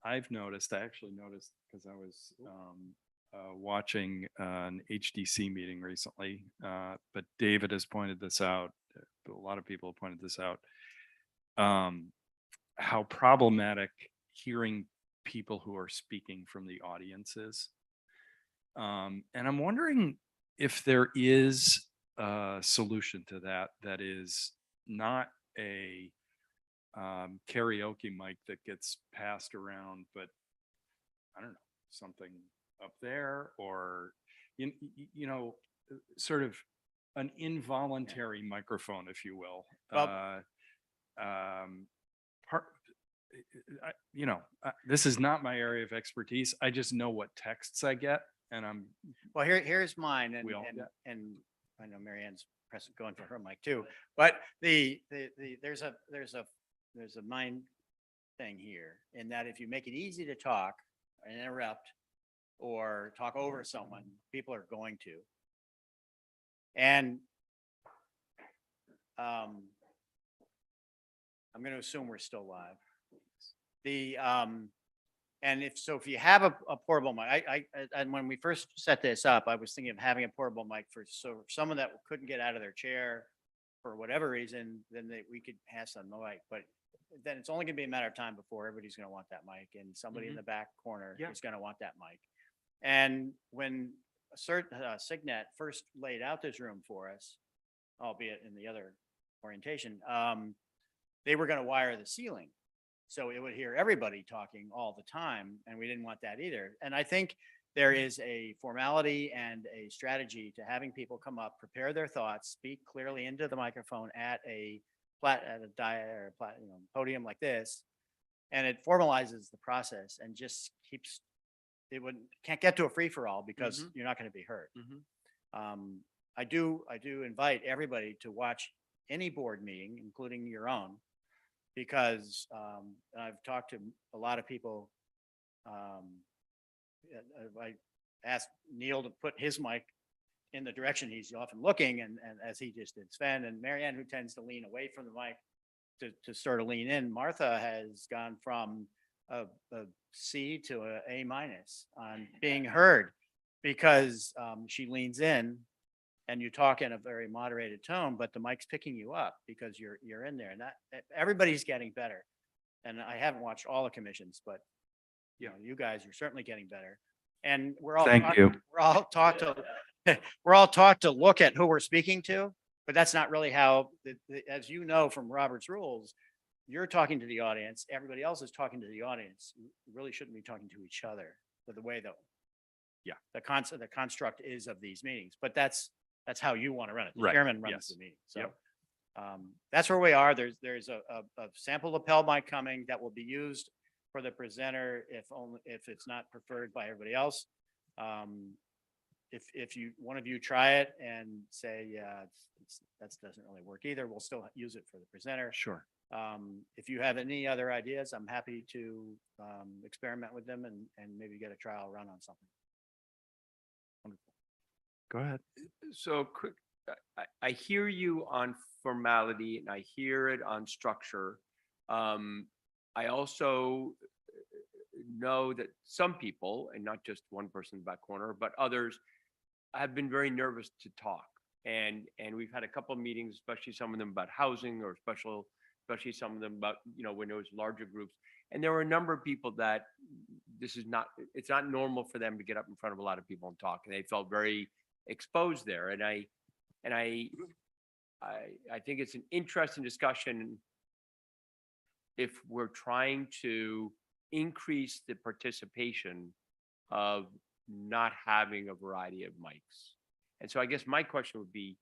A: I've noticed, I actually noticed because I was watching an HDC meeting recently, but David has pointed this out. A lot of people have pointed this out. How problematic hearing people who are speaking from the audience is. And I'm wondering if there is a solution to that that is not a karaoke mic that gets passed around, but I don't know, something up there or, sort of an involuntary microphone, if you will.
G: Well-
A: Part, this is not my area of expertise. I just know what texts I get and
G: Well, here's mine and,
A: We all-
G: and I know Marianne's going for her mic too, but there's a mind thing here in that if you make it easy to talk and interrupt or talk over someone, people are going to. And I'm going to assume we're still live. And if you have a portable mic, and when we first set this up, I was thinking of having a portable mic so someone that couldn't get out of their chair for whatever reason, then we could pass on the mic. But then it's only gonna be a matter of time before everybody's gonna want that mic and somebody in the back corner
E: Yeah.
G: is gonna want that mic. And when Signet first laid out this room for us, albeit in the other orientation, they were gonna wire the ceiling. So it would hear everybody talking all the time, and we didn't want that either. And I think there is a formality and a strategy to having people come up, prepare their thoughts, speak clearly into the microphone at a podium like this, and it formalizes the process and just keeps can't get to a free for all because you're not going to be heard. I do invite everybody to watch any board meeting, including your own, because I've talked to a lot of people. I asked Neil to put his mic in the direction he's often looking, and as he just did, Sven and Marianne, who tends to lean away from the mic to sort of lean in. Martha has gone from a C to a A- on being heard because she leans in and you talk in a very moderated tone, but the mic's picking you up because you're in there, and that everybody's getting better. And I haven't watched all the commissions, but you guys are certainly getting better. And we're all
A: Thank you.
G: We're all taught to we're all taught to look at who we're speaking to, but that's not really how. As you know from Robert's rules, you're talking to the audience. Everybody else is talking to the audience. You really shouldn't be talking to each other. But the way the construct is of these meetings, but that's how you want to run it. The
A: Right,
G: chairman runs
A: yes.
G: the meeting. So
A: Yep.
G: that's where we are. There's a sample lapel mic coming that will be used for the presenter if it's not preferred by everybody else. If one of you try it and say, yeah, that doesn't really work either, we'll still use it for the presenter.
A: Sure.
G: If you have any other ideas, I'm happy to experiment with them and maybe get a trial run on something.
A: Go ahead.
E: So quick, I hear you on formality and I hear it on structure. I also know that some people, and not just one person in the back corner, but others have been very nervous to talk. And we've had a couple of meetings, especially some of them about housing or especially some of them about, when there was larger groups. And there were a number of people that it's not normal for them to get up in front of a lot of people and talk. And they felt very exposed there. And I think it's an interesting discussion if we're trying to increase the participation of not having a variety of mics. And so I guess my question would be,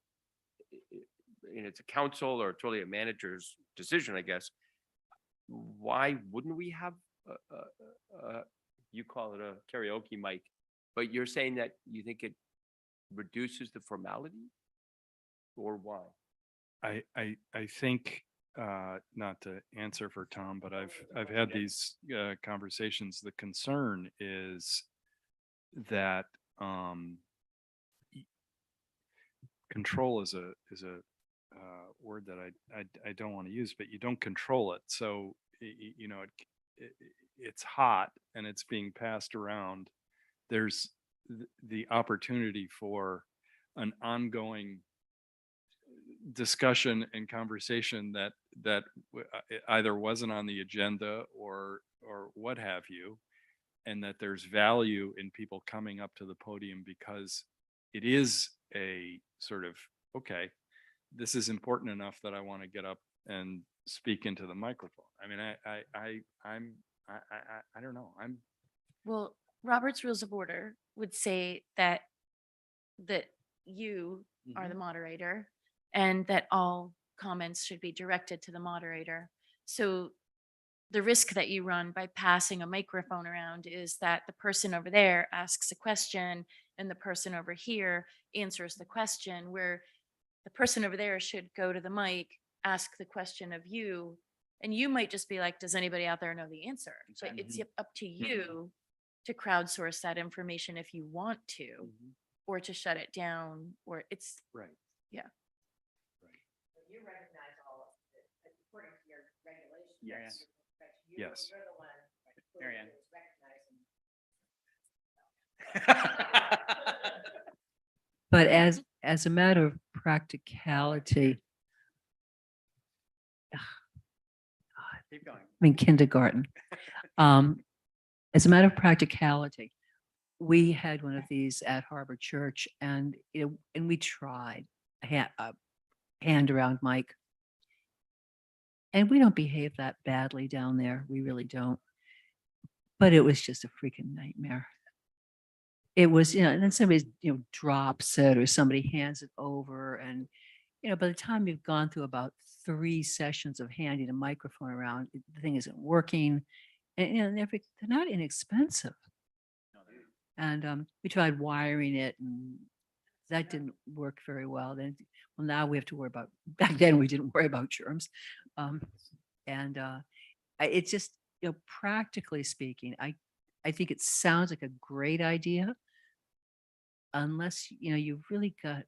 E: and it's a council or it's really a manager's decision, I guess, why wouldn't we have you call it a karaoke mic, but you're saying that you think it reduces the formality, or why?
A: I think, not to answer for Tom, but I've had these conversations. The concern is that control is a word that I don't want to use, but you don't control it. So it's hot and it's being passed around, there's the opportunity for an ongoing discussion and conversation that either wasn't on the agenda or what have you, and that there's value in people coming up to the podium because it is a sort of, okay, this is important enough that I want to get up and speak into the microphone. I mean, I don't know.
F: Well, Robert's Rules of Order would say that you are the moderator and that all comments should be directed to the moderator. So the risk that you run by passing a microphone around is that the person over there asks a question and the person over here answers the question, where the person over there should go to the mic, ask the question of you, and you might just be like, does anybody out there know the answer? But it's up to you to crowdsource that information if you want to, or to shut it down, or it's,
A: Right.
F: yeah.
B: You recognize all of it, according to your regulations.
A: Yes. Yes.
G: Mary Ann.
C: But as a matter of practicality,
G: Keep going.
C: I mean, kindergarten. As a matter of practicality, we had one of these at Harbor Church and, and we tried a hand around mic. And we don't behave that badly down there. We really don't. But it was just a freaking nightmare. It was, and then somebody, drops it or somebody hands it over. And, by the time you've gone through about 3 sessions of handing a microphone around, the thing isn't working. And they're not inexpensive. And we tried wiring it and that didn't work very well. Well, now we have to worry about, back then we didn't worry about germs. It's just, practically speaking, I think it sounds like a great idea. Unless, you've really got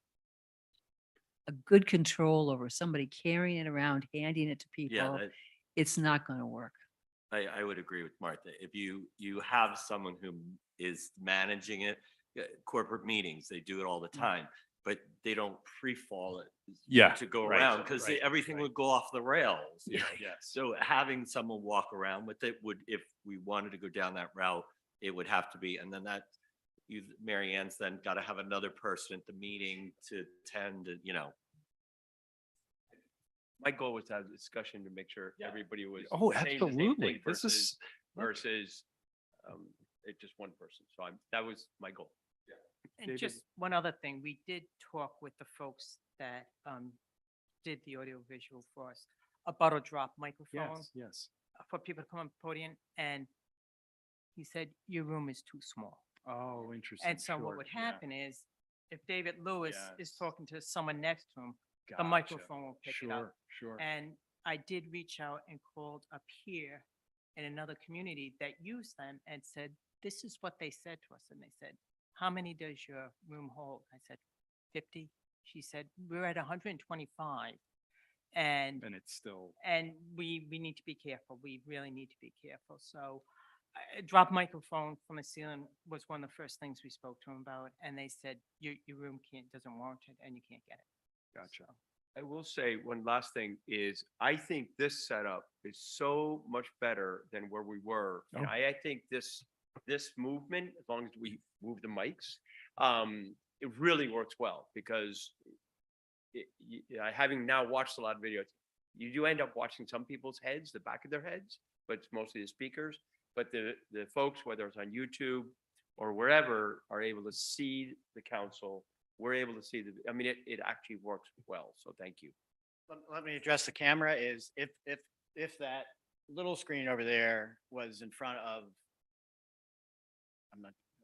C: a good control over somebody carrying it around, handing it to
D: Yeah,
C: people, it's not going to work.
D: I would agree with Martha. If you have someone who is managing it, corporate meetings, they do it all the time, but they don't free fall it
A: Yeah,
D: to go
A: right,
D: around because
A: right,
D: everything
A: right.
D: would go off the rails.
C: Yeah.
A: Yes.
D: So having someone walk around with it would, if we wanted to go down that route, it would have to be, and then Mary Ann's then got to have another person at the meeting to attend,
E: My goal was to have a discussion to make sure everybody was.
A: Oh,
E: saying the same
A: absolutely.
E: thing
A: This is,
E: versus it just one person. So that was my goal.
B: And
A: David?
B: just one other thing, we did talk with the folks that did the audio visual for us about a drop microphone
A: yes.
B: for people to come on the podium, and he said, your room is too small.
A: Oh, interesting.
B: And so what
A: Sure,
B: would
A: yeah.
B: happen is, if David Lewis is
A: Yes.
B: talking to someone next to him, the
A: Gotcha.
B: microphone will pick it up.
A: Sure.
B: And I did reach out and called up here in another community that used them and said, this is what they said to us. And they said, how many does your room hold? I said, 50. She said, we're at 125. And
A: And it's still,
B: we need to be careful. We really need to be careful. So a drop microphone from the ceiling was one of the first things we spoke to them about. And they said, your room doesn't warrant it and you can't get it.
A: gotcha.
E: I will say one last thing is I think this setup is so much better than where we were. And
A: Oh.
E: I think this movement, as long as we move the mics, it really works well because having now watched a lot of videos, you do end up watching some people's heads, the back of their heads, but it's mostly the speakers. But the folks, whether it's on YouTube or wherever, are able to see the council. We're able to see it actually works well. So thank you.
G: Let me address the camera is if that little screen over there was in front of,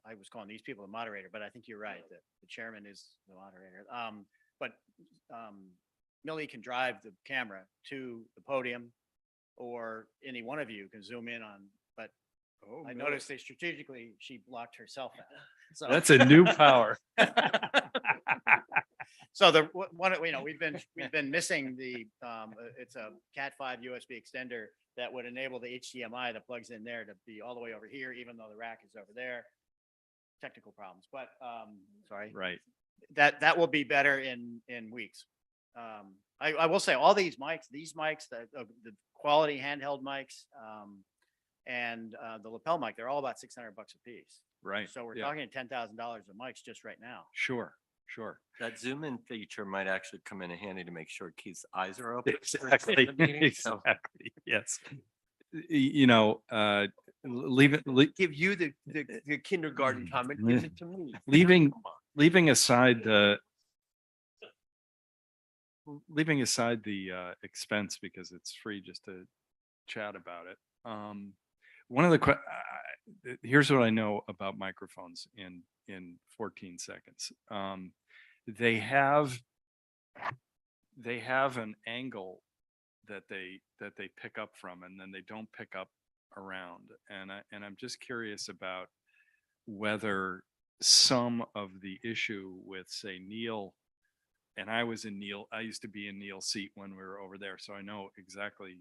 G: I was calling these people the moderator, but I think you're right, that the chairman is the moderator. But Millie can drive the camera to the podium or any one of you can zoom in on, but I noticed they strategically, she blocked herself out. So
A: That's a new power.
G: So the, one, we've been missing the, it's a Cat5 USB extender that would enable the HDMI that plugs in there to be all the way over here, even though the rack is over there. Technical problems, but, sorry.
A: Right.
G: That will be better in weeks. I will say all these mics, the quality handheld mics, and the lapel mic, they're all about $600 a piece.
A: Right.
G: So we're
A: yeah,
G: talking $10,000 of mics just right now.
A: Sure, sure.
D: That zoom in feature might actually come in handy to make sure Keith's eyes are open.
A: Exactly,
D: during the meeting, so-
A: exactly, yes. You know, leave it,
E: Give you the kindergarten comment, give it to me.
A: leaving,
E: Come on.
A: leaving aside the expense because it's free just to chat about it. One of the here's what I know about microphones in 14 seconds. They have an angle that they pick up from, and then they don't pick up around. And I'm just curious about whether some of the issue with, say, Neil, and I used to be in Neil's seat when we were over there, so I know exactly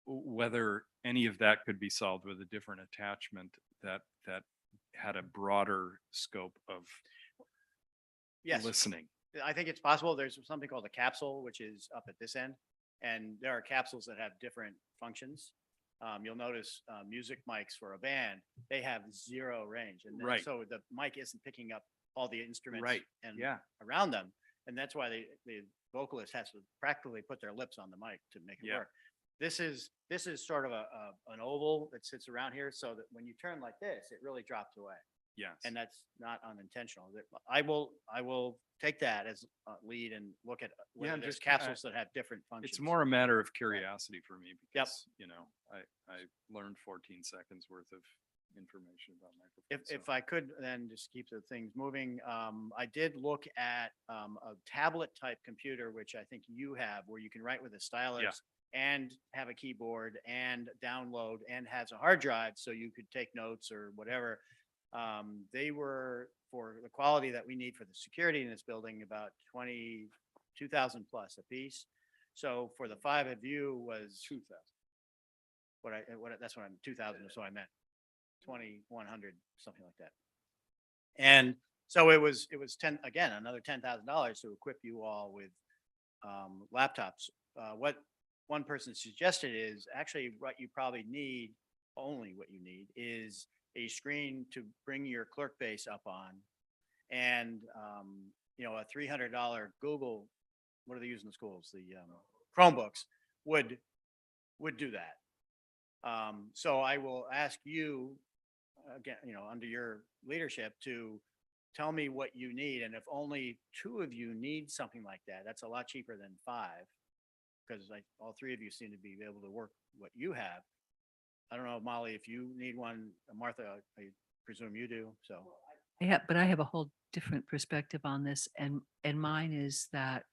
A: whether any of that could be solved with a different attachment that had a broader scope of
G: Yes.
A: listening.
G: I think it's possible. There's something called a capsule, which is up at this end. And there are capsules that have different functions. You'll notice music mics for a band, they have 0 range. And then-
A: Right.
G: so the mic isn't picking up all the instruments
A: Right.
G: and
A: Yeah,
G: around them. And that's why the vocalist has to practically put their lips on the mic to make it
A: Yeah.
G: work. This is sort of an oval that sits around here so that when you turn like this, it really drops away.
A: yes.
G: And that's not unintentional. I will take that as a lead and look at whether
A: I'm
G: there's
A: just-
G: capsules that have different functions.
A: It's more a matter of curiosity for me because, you know, I learned 14 seconds worth of information about microphones.
G: If I could then just keep the things moving, I did look at a tablet type computer, which I think you have, where you can write with a stylus and have a keyboard and download and has a hard drive, so you could take notes or whatever. They were, for the quality that we need for the security in this building, about 22,000 plus a piece. So for the 5 of you was 2,000. That's what 2,000 is what I meant. 2,100, something like that. And so it was another $10,000 to equip you all with laptops. What one person suggested is actually what you probably need, only what you need is a screen to bring your clerk base up on, and a $300 Google, what do they use in the schools? The Chromebooks would do that. So I will ask you again, under your leadership, to tell me what you need, and if only 2 of you need something like that, that's a lot cheaper than 5, because all 3 of you seem to be able to work what you have. I don't know, Molly, if you need one. Martha, I presume you do, so.
C: But I have a whole different perspective on this, and mine is that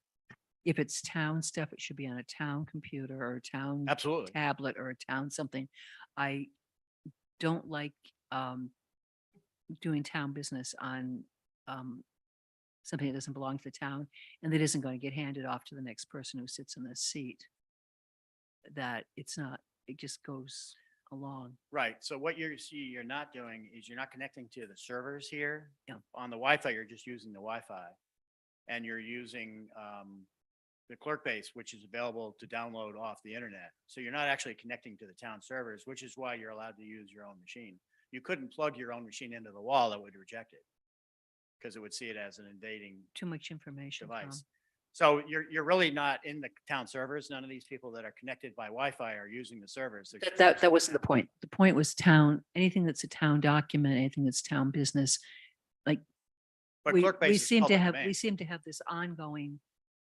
C: if it's town stuff, it should be on a town computer or a town
G: Absolutely.
C: tablet or a town something. I don't like doing town business on something that doesn't belong to the town and that isn't going to get handed off to the next person who sits in this seat. That it just goes along.
G: Right. So what you're not doing is you're not connecting to the servers here.
C: Yeah.
G: On the Wi-Fi, you're just using the Wi-Fi, and you're using the clerk base, which is available to download off the internet. So you're not actually connecting to the town servers, which is why you're allowed to use your own machine. You couldn't plug your own machine into the wall; that would reject it because it would see it as an invading
C: Too much information. Tom.
G: device. So you're really not in the town servers. None of these people that are connected by Wi-Fi are using the servers.
C: That wasn't the point. The point was town, anything that's a town document, anything that's town business. Like
G: But
C: we
G: clerk base is
C: seem to
G: public
C: have,
G: domain.
C: we seem to have this ongoing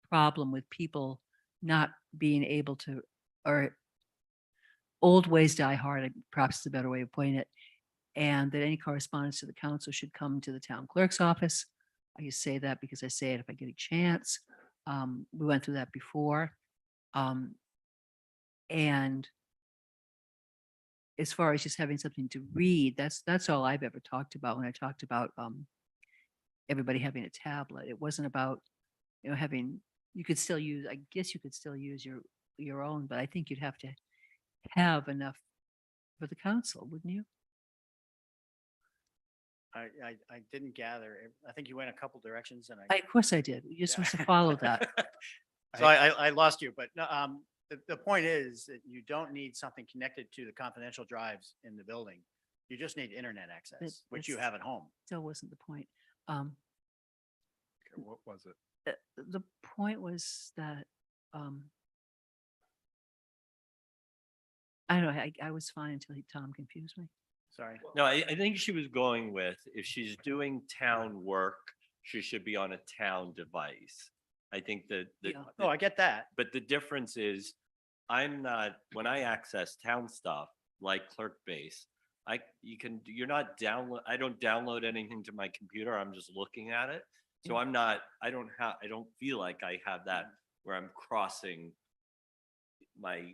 C: problem with people not being able to, or old ways die hard, perhaps is a better way of putting it. And that any correspondence to the council should come to the town clerk's office. I just say that because I say it if I get a chance. We went through that before. And as far as just having something to read, that's all I've ever talked about when I talked about everybody having a tablet. It wasn't about, having, you could still use, I guess you could still use your own, but I think you'd have to have enough for the council, wouldn't you?
G: I didn't gather. I think you went a couple directions and
C: Of course I did. You're supposed to follow that.
G: So I lost you, but no, the point is that you don't need something connected to the confidential drives in the building. You just need internet access, which you
C: that's-
G: have at home.
C: Still wasn't the point.
A: Okay, what was it?
C: The point was that, I don't know, I was fine until Tom confused me.
G: Sorry.
D: No, I think she was going with, if she's doing town work, she should be on a town device. I think that,
C: Yeah.
G: Oh, I get that.
D: but the difference is, I'm not, when I access town stuff, like Clerk Base, you're not I don't download anything to my computer, I'm just looking at it. So I don't feel like I have that where I'm crossing my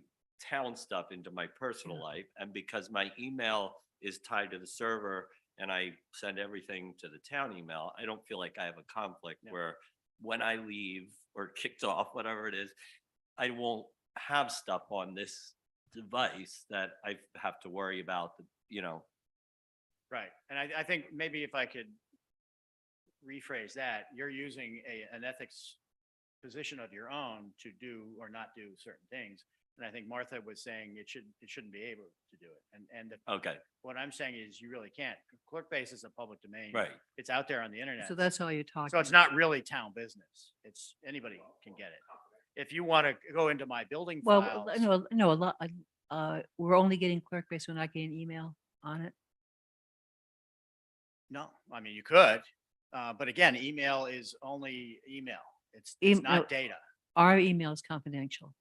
D: town stuff into my personal life. And because my email is tied to the server and I send everything to the town email, I don't feel like I have a conflict
G: Yeah.
D: where when I leave or kicked off, whatever it is, I won't have stuff on this device that I have to worry about,
G: Right. And I think maybe if I could rephrase that, you're using an ethics position of your own to do or not do certain things. And I think Martha was saying it shouldn't be able to do it. And
D: okay,
G: what I'm saying is you really can't. Clerk Base is a public domain.
D: right.
G: It's out there on the internet.
C: So that's all you're talking.
G: So it's not really town business. It's anybody can get it. If you want to go into my building
C: Well,
G: files.
C: no, a lot, we're only getting clerk base, we're not getting email on it.
G: No, I mean, you could, but again, email is only email. It's
C: Em-
G: not
C: no.
G: data.
C: Our email is confidential.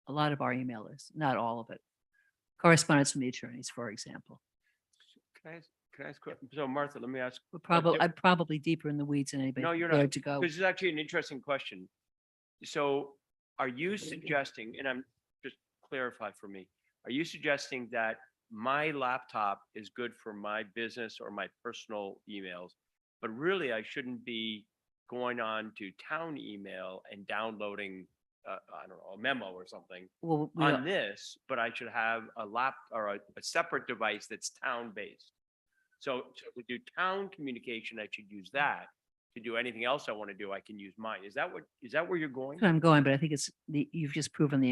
C: A lot of our email is, not all of it. Correspondence from the attorneys, for example.
E: Can I ask, so Martha, let me ask.
C: We're
E: what
C: probably,
E: dif-
C: I'm probably deeper in the weeds than anybody
E: No, you're
C: prepared
E: not.
C: to go.
E: This is actually an interesting question. So are you suggesting, and I'm, just clarify for me, are you suggesting that my laptop is good for my business or my personal emails, but really I shouldn't be going on to town email and downloading, I don't know, a memo or something
C: Well, we
E: on this, but I should have a a separate device that's town-based. So to do town communication, I should use that. To do anything else I want to do, I can use mine. Is that where you're going?
C: that's where I'm going, but I think you've just proven the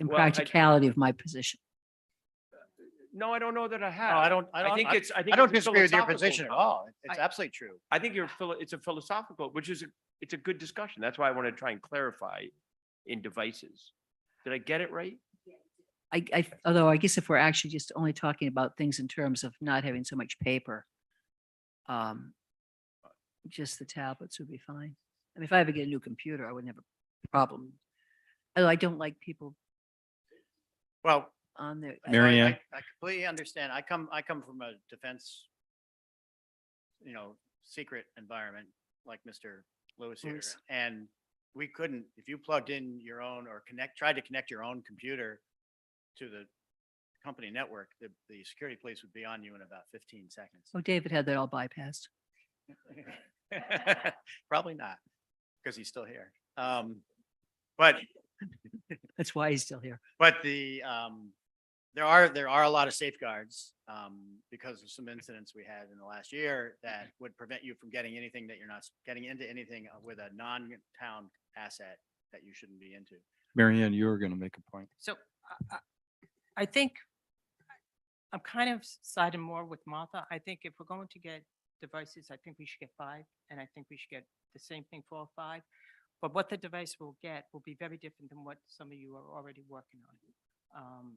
C: impracticality of my position.
E: No, I don't know that I have.
G: No, I don't,
E: I think it's, I think
G: I don't
E: it's a
G: disagree with your
E: philosophical
G: position at
E: comment.
G: all. It's absolutely true.
E: I think it's a philosophical, which is, it's a good discussion. That's why I want to try and clarify in devices. Did I get it right?
C: Although I guess if we're actually just only talking about things in terms of not having so much paper, just the tablets would be fine. I mean, if I ever get a new computer, I wouldn't have a problem. Although I don't like people
G: Well,
C: on there.
G: so
A: Mary Ann?
G: I completely understand. I come from a defense, secret environment like Mr. Lewis here.
C: Lewis.
G: And we couldn't, if you plugged in your own or tried to connect your own computer to the company network, the security police would be on you in about 15 seconds.
C: Oh, David had that all bypassed.
G: Probably not, because he's still here. But
C: That's why he's still here.
G: But there are a lot of safeguards because of some incidents we had in the last year that would prevent you from getting anything that you're not getting into anything with a non-town asset that you shouldn't be into.
A: Mary Ann, you were going to make a point.
B: So I think I'm kind of siding more with Martha. I think if we're going to get devices, I think we should get 5, and I think we should get the same thing for all 5. But what the device will get will be very different than what some of you are already working on.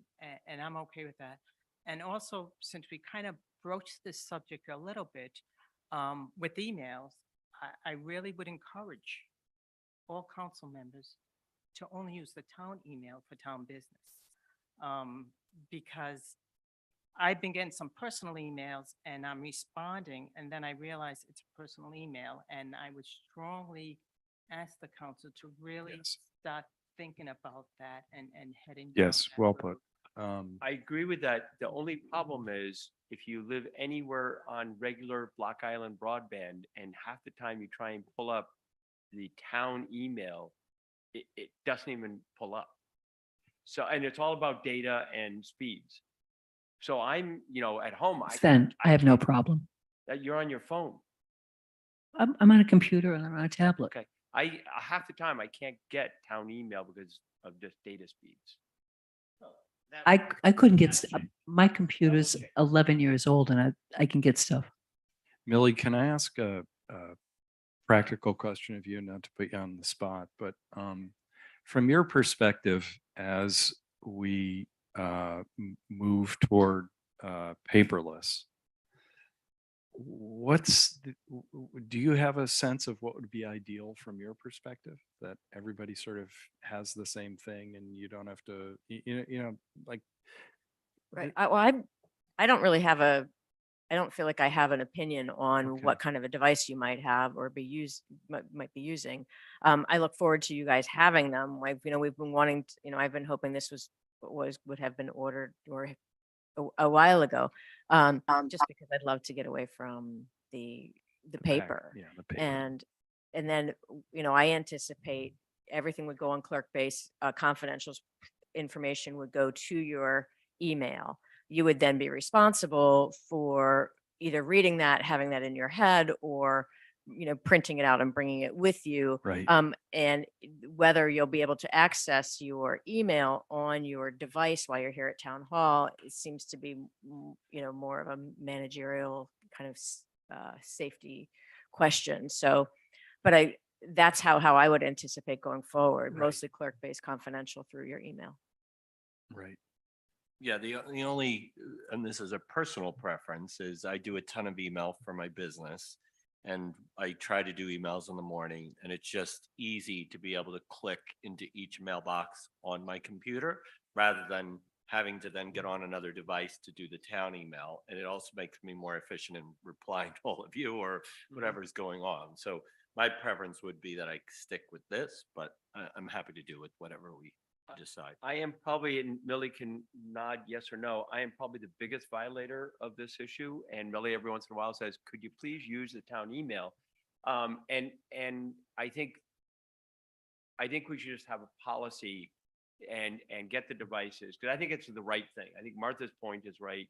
B: And I'm okay with that. And also, since we kind of broached this subject a little bit with emails, I really would encourage all council members to only use the town email for town business. Because I've been getting some personal emails and I'm responding, and then I realize it's a personal email, and I would strongly ask the council to really
A: Yes.
B: start thinking about that and heading. down
A: Yes,
B: that
A: well
B: road.
A: put.
E: I agree with that. The only problem is if you live anywhere on regular Block Island broadband and half the time you try and pull up the town email, it doesn't even pull up. So, and it's all about data and speeds. So I'm, at home,
C: Sven, I have no
E: can't-
C: problem.
E: You're on your phone.
C: I'm on a computer and I'm on a tablet.
E: Okay. Half the time I can't get town email because of just data speeds.
C: I couldn't get, my computer's 11 years old and I can get stuff.
A: Millie, can I ask a practical question of you, not to put you on the spot, but from your perspective, as we move toward paperless, do you have a sense of what would be ideal from your perspective? That everybody sort of has the same thing and you don't have to, like.
H: Right. I don't really have I don't feel like I have an opinion on
A: Okay.
H: what kind of a device you might have or might be using. I look forward to you guys having them. We've been wanting, I've been hoping this would have been ordered or a while ago. Just because I'd love to get away from the paper.
A: Yeah, the paper.
H: And then, I anticipate everything would go on clerk base, confidential information would go to your email. You would then be responsible for either reading that, having that in your head, or, printing it out and bringing it with you.
A: Right.
H: And whether you'll be able to access your email on your device while you're here at town hall, it seems to be, more of a managerial kind of safety question. So, but that's how I would anticipate going forward,
A: Right.
H: mostly clerk-based confidential through your email.
A: Right.
D: Yeah, the only, and this is a personal preference, is I do a ton of email for my business. And I try to do emails in the morning, and it's just easy to be able to click into each mailbox on my computer rather than having to then get on another device to do the town email. And it also makes me more efficient in replying to all of you or whatever's going on. So my preference would be that I stick with this, but I'm happy to do with whatever we decide.
E: I am probably, and Millie can nod yes or no, I am probably the biggest violator of this issue. And Millie every once in a while says, could you please use the town email? And I think we should just have a policy and get the devices, because I think it's the right thing. I think Martha's point is right,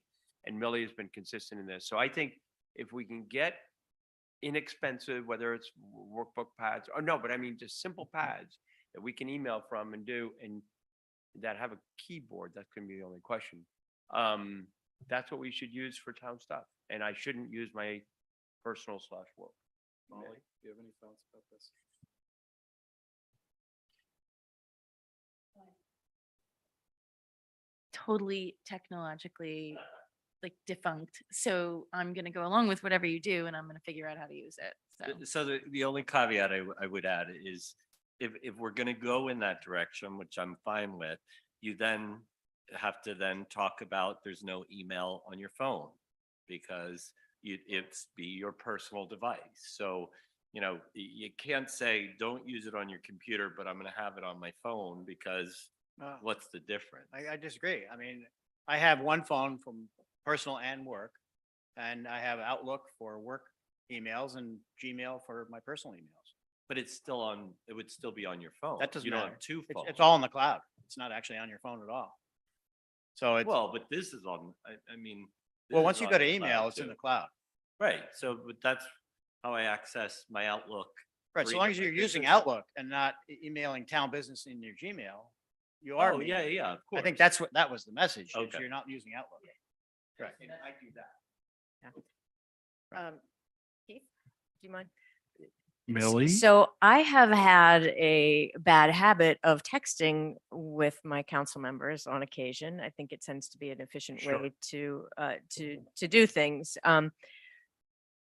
E: and Millie has been consistent in this. So I think if we can get inexpensive, whether it's workbook pads or no, but I mean just simple pads that we can email from and do, and that have a keyboard, that's gonna be the only question. That's what we should use for town stuff, and I shouldn't use my personal /work.
A: Molly, do you have any thoughts about this?
F: Totally technologically like defunct. So I'm going to go along with whatever you do and I'm going to figure out how to use it. So
D: So the only caveat I would add is if we're going to go in that direction, which I'm fine with, you then have to then talk about there's no email on your phone because it's be your personal device. So, you can't say, don't use it on your computer, but I'm going to have it on my phone because what's the difference?
G: I disagree. I mean, I have one phone from personal and work, and I have Outlook for work emails and Gmail for my personal emails.
D: But it's still on, it would still be on your phone.
G: That doesn't
D: You don't
G: matter.
D: have two phones.
G: It's all in the cloud. It's not actually on your phone at all. So it's,
D: Well, but this is on, I mean. this
G: well,
D: is
G: once you
D: on
G: go to
D: the cloud,
G: email, it's in
D: too.
G: the cloud.
D: Right, so but that's how I access my Outlook.
G: Right, so
D: Three
G: long as
D: different
G: you're using
D: business-
G: Outlook and not emailing town business in your Gmail, you are.
D: Oh, yeah, yeah, of course.
G: I think that was the message, is
D: Okay.
G: you're not using Outlook. Right.
E: I do that.
H: Keith, do you mind?
A: Millie?
H: So I have had a bad habit of texting with my council members on occasion. I think it tends to be an efficient
A: Sure.
H: way to do things.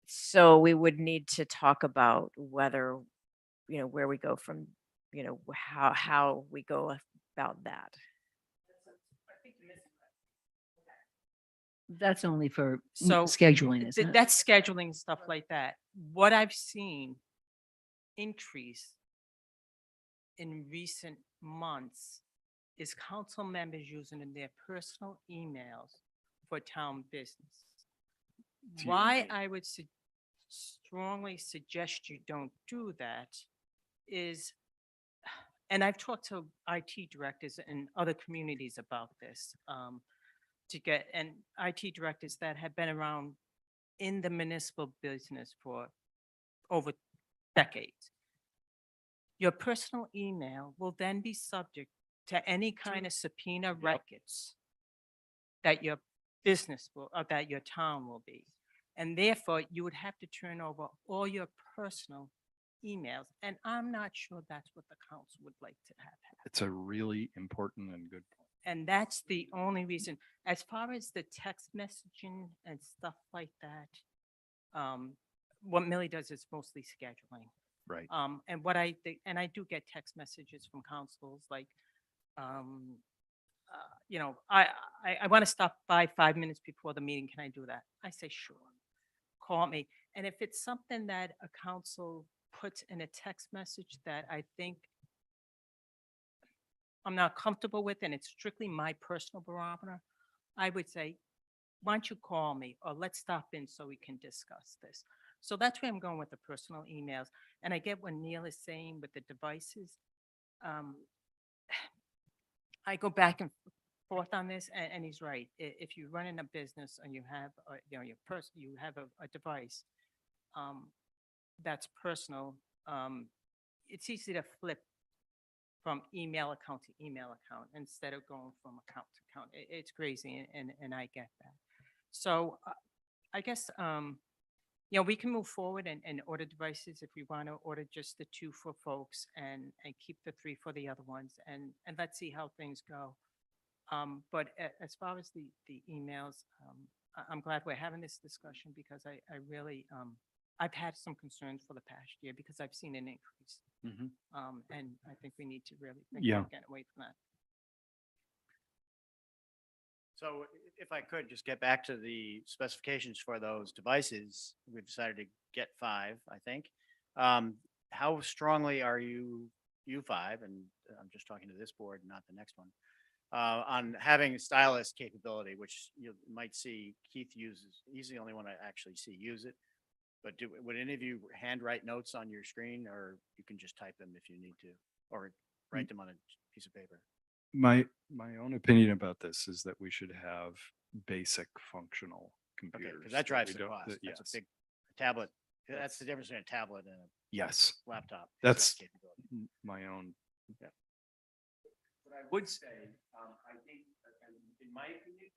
H: So we would need to talk about whether, where we go from, how we go about that.
C: That's only for
B: So,
C: scheduling, isn't it?
B: That's scheduling, stuff like that. What I've seen increase in recent months is council members using in their personal emails for town business. Why I would strongly suggest you don't do that is, and I've talked to IT directors in other communities about this, to get, and IT directors that have been around in the municipal business for over decades. Your personal email will then be subject to any kind of subpoena records that your business will, or that your town will be. And therefore, you would have to turn over all your personal emails. And I'm not sure that's what the council would like to have happen.
A: It's a really important and good point.
B: And that's the only reason. As far as the text messaging and stuff like that, what Millie does is mostly scheduling.
A: Right.
B: And what I think, and I do get text messages from councils like, you know, I want to stop by 5 minutes before the meeting. Can I do that? I say, sure. Call me. And if it's something that a council puts in a text message that I think I'm not comfortable with, and it's strictly my personal barometer, I would say, why don't you call me, or let's stop in so we can discuss this. So that's where I'm going with the personal emails. And I get what Neil is saying with the devices. I go back and forth on this, and he's right. If you run in a business and you have, you know, you have a device that's personal, it's easy to flip from email account to email account instead of going from account to account. It's crazy, and I get that. So I guess, you know, we can move forward and order devices if we want to order just the 2 for folks and keep the 3 for the other ones, and let's see how things go. But as far as the emails, I'm glad we're having this discussion because I really, I've had some concerns for the past year because I've seen an increase.
A: Mhm.
B: And I think we need to really think
A: Yeah.
B: about getting away from that.
G: So if I could just get back to the specifications for those devices, we've decided to get 5, I think. How strongly are you five, and I'm just talking to this board, not the next one, on having stylus capability, which you might see Keith uses. He's the only one I actually see use it. But would any of you handwrite notes on your screen, or you can just type them if you need to, or write them on a piece of paper?
A: My own opinion about this is that we should have basic functional
G: Okay,
A: computers.
G: because that drives
A: we
G: the
A: don't-
G: cost.
A: that-
G: That's
A: yes.
G: a big tablet. That's the difference between a tablet and a
A: Yes,
G: laptop. is
A: That's-
G: capability.
A: my own.
E: What I would say, I think, in my opinion,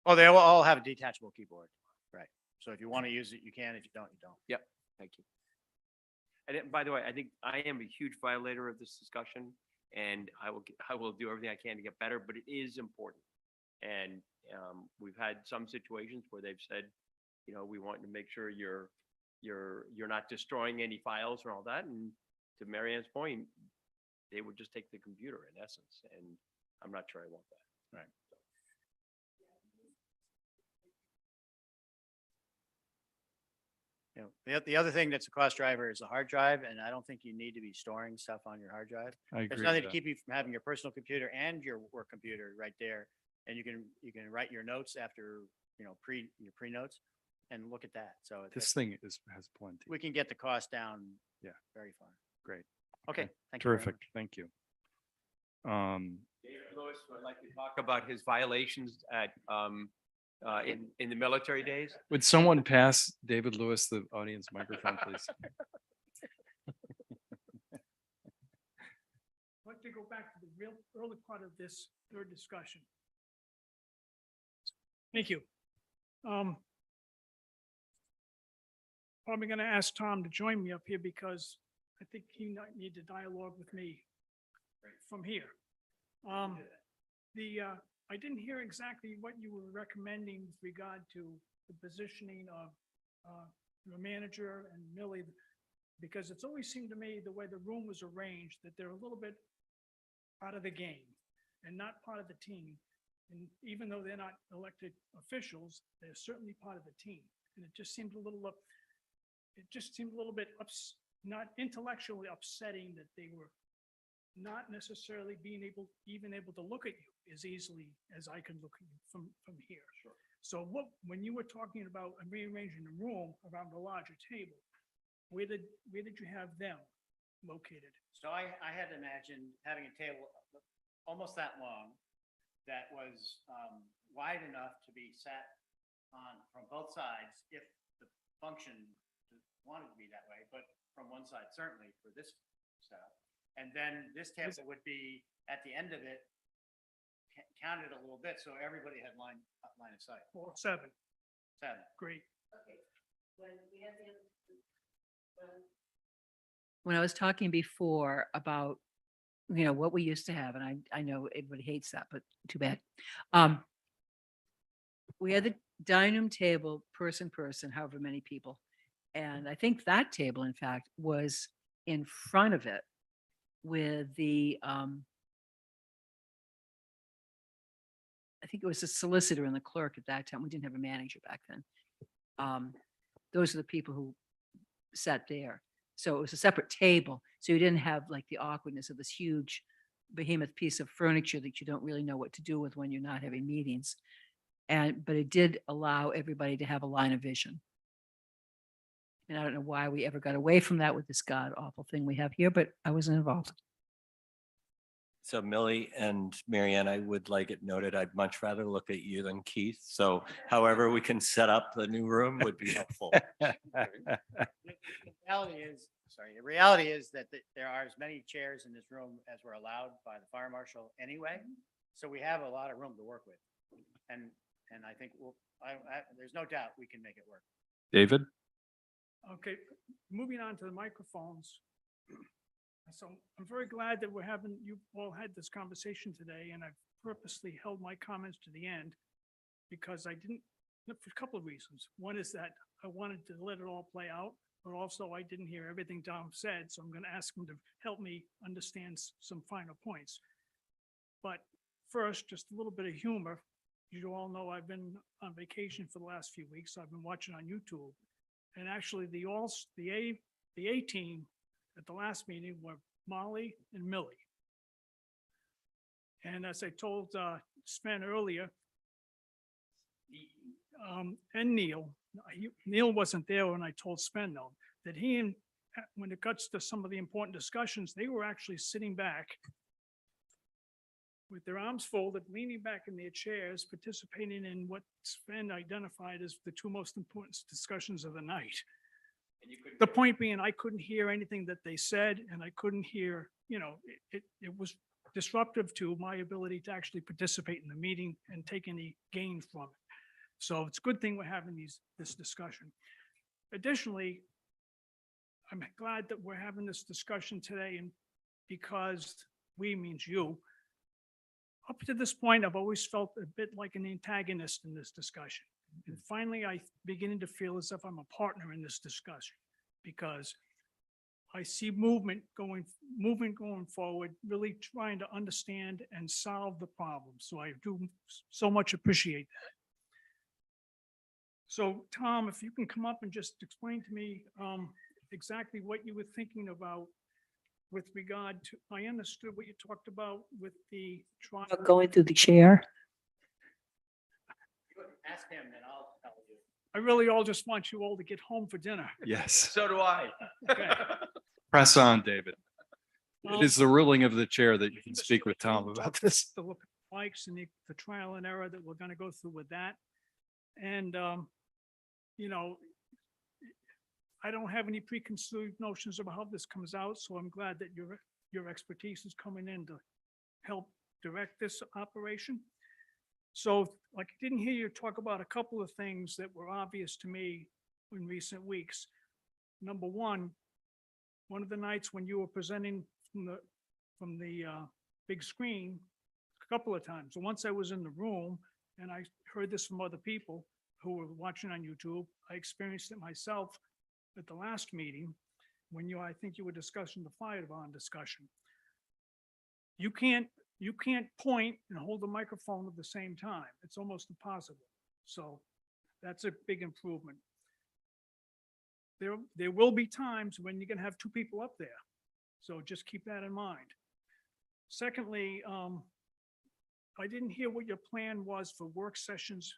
G: Oh, they will all have a detachable keyboard, right? So if you want to use it, you can. If you don't, you don't.
E: Yep, thank you. And by the way, I think I am a huge violator of this discussion, and I will do everything I can to get better, but it is important. And we've had some situations where they've said, you know, we want to make sure you're not destroying any files or all that. And to Mary Ann's point, they would just take the computer in essence, and I'm not sure I want that.
G: Right. You know, the other thing that's a cost driver is the hard drive, and I don't think you need to be storing stuff on your hard drive.
A: I agree.
G: There's
A: with
G: nothing to
A: that.
G: keep you from having your personal computer and your work computer right there. And you can write your notes after, you know, your pre notes and look at that. So
A: This thing has plenty.
G: we can get the cost down.
A: Yeah.
G: Very far.
A: Great.
G: Okay. Thank you very
A: Terrific.
G: much.
A: Thank you.
E: David Lewis would like to talk about his violations at, in the military days.
A: Would someone pass David Lewis the audience microphone, please?
I: I'd like to go back to the real early part of this third discussion. Thank you. Probably going to ask Tom to join me up here because I think he might need to dialogue with me from here. I didn't hear exactly what you were recommending with regard to the positioning of your manager and Millie, because it's always seemed to me the way the room was arranged that they're a little bit out of the game and not part of the team. And even though they're not elected officials, they're certainly part of the team. And it just seemed a little, bit not intellectually upsetting that they were not necessarily even able to look at you as easily as I can look at you from here. Sure. So when you were talking about rearranging the room around a larger table, where did you have them located?
G: So I had imagined having a table almost that long that was wide enough to be sat on from both sides if the function wanted to be that way, but from one side certainly for this setup. And then this table would be at the end of it, counted a little bit, so everybody had line of sight.
I: Or seven?
G: Seven.
I: Great.
C: When I was talking before about, what we used to have, and I know everybody hates that, but too bad. We had the dining room table, person, however many people. And I think that table, in fact, was in front of it with the, I think it was the solicitor and the clerk at that time. We didn't have a manager back then. Those are the people who sat there. So it was a separate table. So you didn't have like the awkwardness of this huge behemoth piece of furniture that you don't really know what to do with when you're not having meetings. But it did allow everybody to have a line of vision. And I don't know why we ever got away from that with this god awful thing we have here, but I wasn't involved.
D: So Millie and Marianne, I would like it noted, I'd much rather look at you than Keith. So however we can set up the new room would be helpful.
G: The reality is that there are as many chairs in this room as were allowed by the fire marshal anyway. So we have a lot of room to work with. And I think there's no doubt we can make it work.
A: David?
I: Okay, moving on to the microphones. So I'm very glad that you all had this conversation today, and I've purposely held my comments to the end because for a couple of reasons. One is that I wanted to let it all play out, but also I didn't hear everything Tom said, so I'm going to ask him to help me understand some final points. But first, just a little bit of humor. You all know I've been on vacation for the last few weeks. So I've been watching on YouTube. And actually the A team at the last meeting were Molly and Millie. And as I told Sven earlier, and Neil wasn't there when I told Sven though, that when it got to some of the important discussions, they were actually sitting back with their arms folded, leaning back in their chairs, participating in what Sven identified as the two most important discussions of the night. The point being, I couldn't hear anything that they said, and I couldn't hear, it was disruptive to my ability to actually participate in the meeting and take any gain from it. So it's a good thing we're having this discussion. Additionally, I'm glad that we're having this discussion today, and because we means you. Up to this point, I've always felt a bit like an antagonist in this discussion. And finally, I'm beginning to feel as if I'm a partner in this discussion because I see movement going forward, really trying to understand and solve the problem. So I do so much appreciate that. So Tom, if you can come up and just explain to me exactly what you were thinking about with regard to, I understood what you talked about with the trial.
C: Going through the chair.
G: Ask him and I'll tell you.
I: I really all just want you all to get home for dinner.
A: Yes.
E: So do I.
I: Okay.
A: Press on, David. It is
I: Um,
A: the ruling of the chair that you can speak with Tom about this.
I: To look at the bikes and the trial and error that we're going to go through with that. And, I don't have any preconceived notions about how this comes out, so I'm glad that your expertise is coming in to help direct this operation. So like I didn't hear you talk about a couple of things that were obvious to me in recent weeks. Number one of the nights when you were presenting from the big screen, a couple of times. So once I was in the room and I heard this from other people who were watching on YouTube, I experienced it myself at the last meeting when I think you were discussing the fire bond discussion. You can't point and hold the microphone at the same time. It's almost impossible. So that's a big improvement. there will be times when you're gonna have two people up there. So just keep that in mind. Secondly, I didn't hear what your plan was for work sessions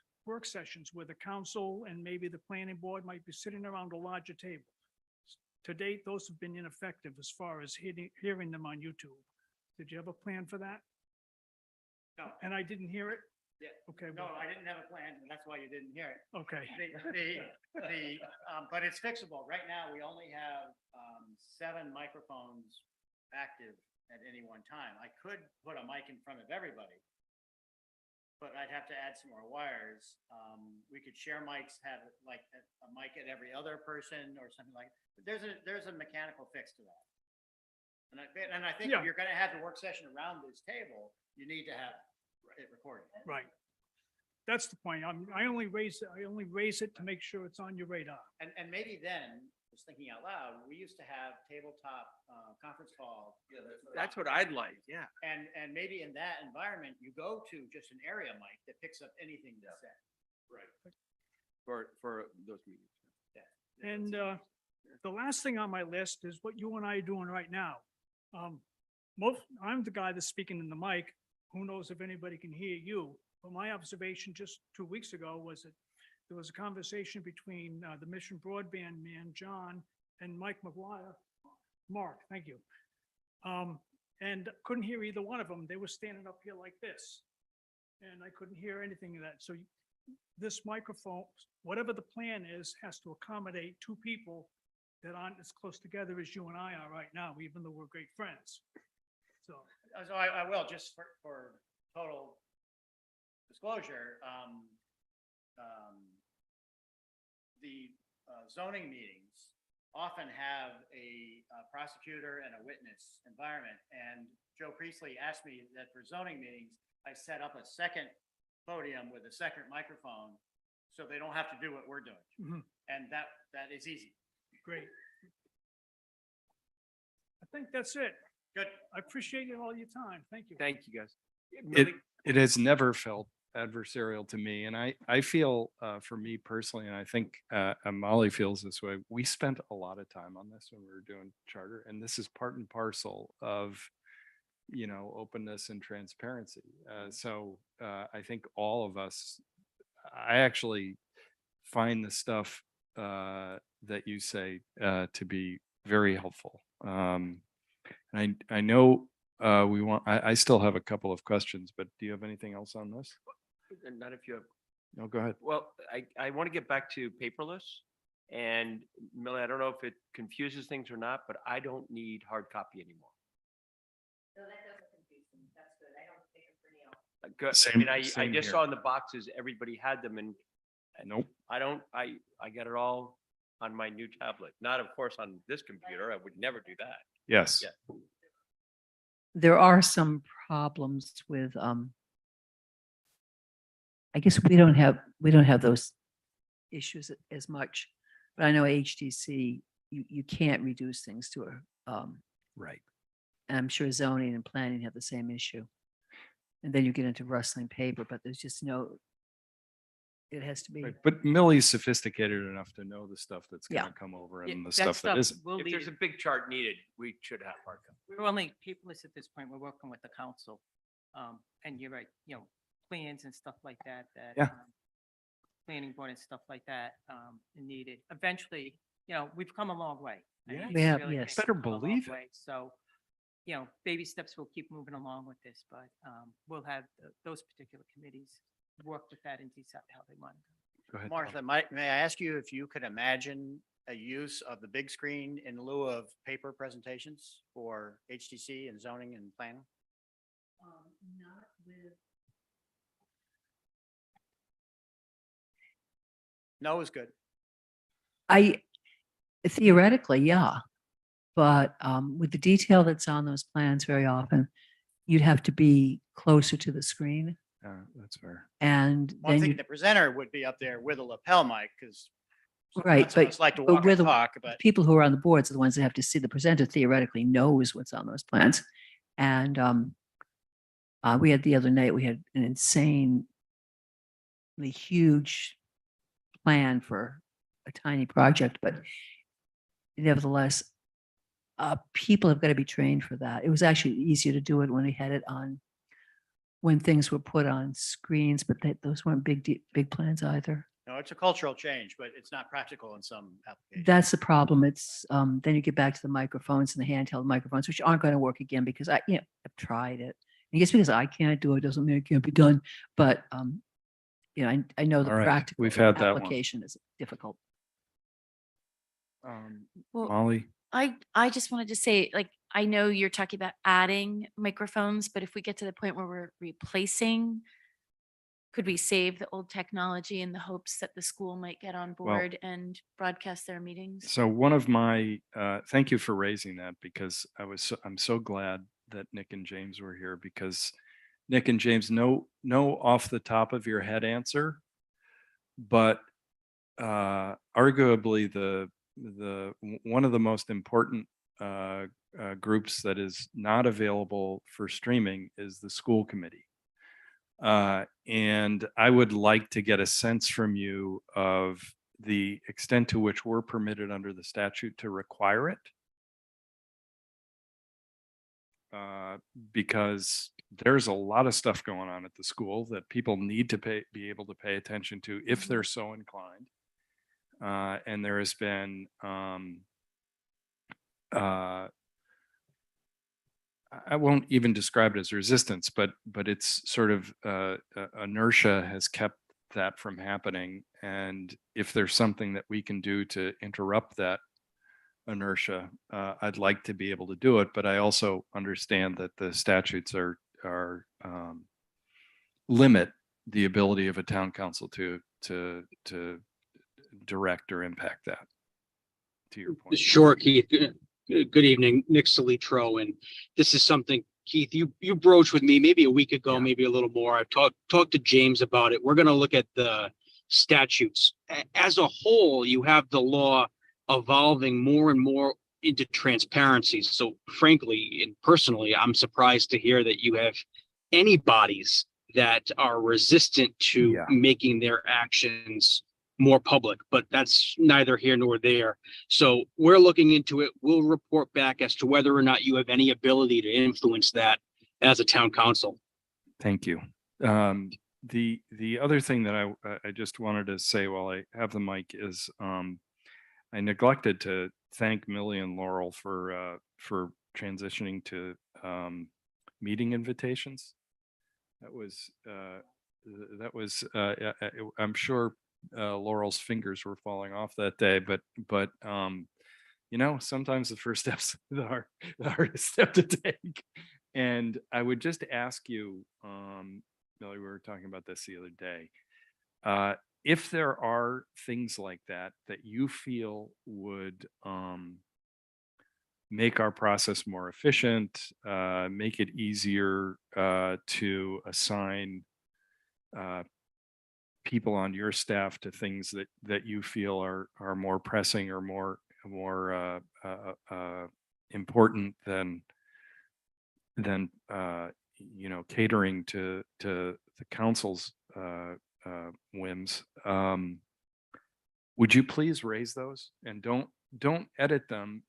I: where the council and maybe the planning board might be sitting around a larger table. To date, those have been ineffective as far as hearing them on YouTube. Did you have a plan for that?
G: No.
I: And I didn't hear it?
G: Yeah.
I: Okay.
G: No,
I: well,
G: I didn't have a plan, and that's why you didn't hear it.
I: Okay,
G: But it's fixable. Right now, we only have 7 microphones active at any one time. I could put a mic in front of everybody, but I'd have to add some more wires. We could share mics, have like a mic at every other person or something like, but there's a mechanical fix to that. And I think
I: Yeah.
G: if you're gonna have the work session around this table, you need to have it recorded.
I: right. That's the point. I only raise it to make sure it's on your radar.
G: And maybe then, just thinking out loud, we used to have tabletop conference calls.
E: That's what I'd like, yeah.
G: And maybe in that environment, you go to just an area mic that picks up anything that's said.
E: For those meetings.
I: And the last thing on my list is what you and I are doing right now. I'm the guy that's speaking in the mic. Who knows if anybody can hear you? But my observation just 2 weeks ago was that there was a conversation between the Mission Broadband man, John, and Mike McGuire. Mark, thank you. And couldn't hear either one of them. They were standing up here like this. And I couldn't hear anything of that. So this microphone, whatever the plan is, has to accommodate two people that aren't as close together as you and I are right now, even though we're great friends. So,
G: So I will, just for total disclosure, the zoning meetings often have a prosecutor and a witness environment. And Joe Priestley asked me that for zoning meetings, I set up a second podium with a second microphone so they don't have to do what we're doing.
I: mhm,
G: And that is easy.
I: great. I think that's it.
G: Good.
I: I appreciate all your time. Thank you.
E: Thank you, guys.
A: It has never felt adversarial to me. And I feel, for me personally, and I think Molly feels this way, we spent a lot of time on this when we were doing charter. And this is part and parcel of, openness and transparency. So I think all of us, I actually find the stuff that you say to be very helpful. And I know I still have a couple of questions, but do you have anything else on this?
E: And not if you have,
A: No, go ahead.
E: well, I want to get back to paperless. And Millie, I don't know if it confuses things or not, but I don't need hard copy anymore.
H: No, that doesn't confuse them. That's good. I don't think it's pretty else.
E: Good. I
A: Same-
E: mean, I
A: same
E: just
A: here.
E: saw in the boxes, everybody had them and
A: Nope.
E: I got it all on my new tablet. Not, of course, on this computer. I would never do that.
A: Yes.
E: Yeah.
C: There are some problems with, I guess we don't have those issues as much, but I know HDC, you can't reduce things to
A: Right.
C: and I'm sure zoning and planning have the same issue. And then you get into rustling paper, but there's just it has to be,
A: Right. But Millie's sophisticated enough to know the stuff that's
C: Yeah.
A: gonna come over
B: Yeah,
A: and the
B: that
A: stuff that isn't.
B: We'll
E: If
B: leave
E: there's a big chart needed, we should have hard copy.
B: We're only paperless at this point. We're working with the council. And you're right, plans and stuff like that,
A: Yeah.
B: planning board and stuff like that, are needed. Eventually, we've come a long way. I
A: Yeah.
B: mean,
C: We have,
B: really
C: yes.
B: think
A: Better
B: we've come a long
A: believe it.
B: way. So, baby steps will keep moving along with this, but we'll have those particular committees work with that and decide how they want to go.
A: Go ahead.
G: Martha, may I ask you if you could imagine a use of the big screen in lieu of paper presentations for HTC and zoning and planning?
C: not with.
G: No is good.
C: Theoretically, yeah. But with the detail that's on those plans very often, you'd have to be closer to the screen
A: That's fair.
C: and
G: Well, I
C: then
G: think
C: you,
G: the presenter would be up there with a lapel mic because
C: right,
G: that's what it's like to
C: but
G: walk
C: we're
G: and
C: the
G: talk, but
C: people who are on the boards are the ones that have to see. The presenter theoretically knows what's on those plans. And we had the other night, we had an insanely huge plan for a tiny project, but nevertheless, people have got to be trained for that. It was actually easier to do it when we had it on, when things were put on screens, but those weren't big plans either.
G: No, it's a cultural change, but it's not practical in some applications.
C: That's the problem. It's, then you get back to the microphones and the handheld microphones, which aren't going to work again because I've tried it. And just because I can't do it doesn't mean it can't be done. But, I know the
A: All right,
C: practical
A: we've had that one.
C: application is difficult.
F: Well,
A: Molly?
F: I just wanted to say, like, I know you're talking about adding microphones, but if we get to the point where we're replacing, could we save the old technology in the hopes that the school might get on board and broadcast their meetings?
A: So one of my, thank you for raising that because I'm so glad that Nick and James were here because Nick and James know off the top of your head answer, but arguably one of the most important groups that is not available for streaming is the school committee. And I would like to get a sense from you of the extent to which we're permitted under the statute to require it. Because there's a lot of stuff going on at the school that people need to be able to pay attention to if they're so inclined. And there has been I won't even describe it as resistance, but it's sort of inertia has kept that from happening. And if there's something that we can do to interrupt that inertia, I'd like to be able to do it. But I also understand that the statutes are limit the ability of a town council to direct or impact that. To your point.
J: Sure, Keith. Good evening, Nick Solitro, and this is something, Keith, you broached with me maybe a week ago,
A: Yeah.
J: maybe a little more. I've talked to James about it. We're going to look at the statutes. As a whole, you have the law evolving more and more into transparency. So frankly and personally, I'm surprised to hear that you have any bodies that are resistant to
A: Yeah.
J: making their actions more public, but that's neither here nor there. So we're looking into it. We'll report back as to whether or not you have any ability to influence that as a town council.
A: Thank you. The other thing that I just wanted to say while I have the mic is I neglected to thank Millie and Laurel for transitioning to meeting invitations. That was I'm sure Laurel's fingers were falling off that day, but sometimes the first step's the hardest step to take. And I would just ask you, Millie, we were talking about this the other day. If there are things like that you feel would make our process more efficient, make it easier to assign people on your staff to things that you feel are more pressing or more important than catering to the council's whims. Would you please raise those and don't edit them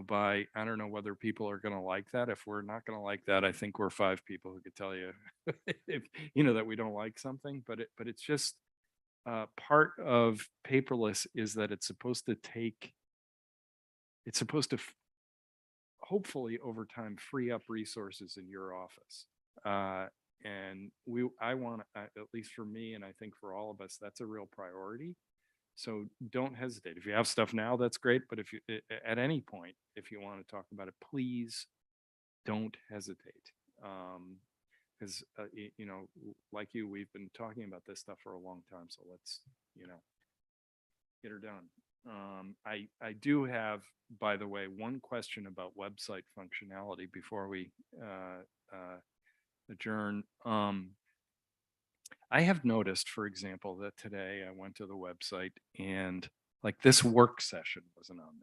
A: by, I don't know whether people are going to like that. If we're not going to like that, I think we're 5 people who could tell you if that we don't like something, but it's just part of paperless is that it's supposed to hopefully over time free up resources in your office. And I want, at least for me, and I think for all of us, that's a real priority. So don't hesitate. If you have stuff now, that's great. But if you, at any point, if you want to talk about it, please don't hesitate. Because, like you, we've been talking about this stuff for a long time. So let's, get her done. I do have, by the way, one question about website functionality before we adjourn. I have noticed, for example, that today I went to the website and like this work session wasn't on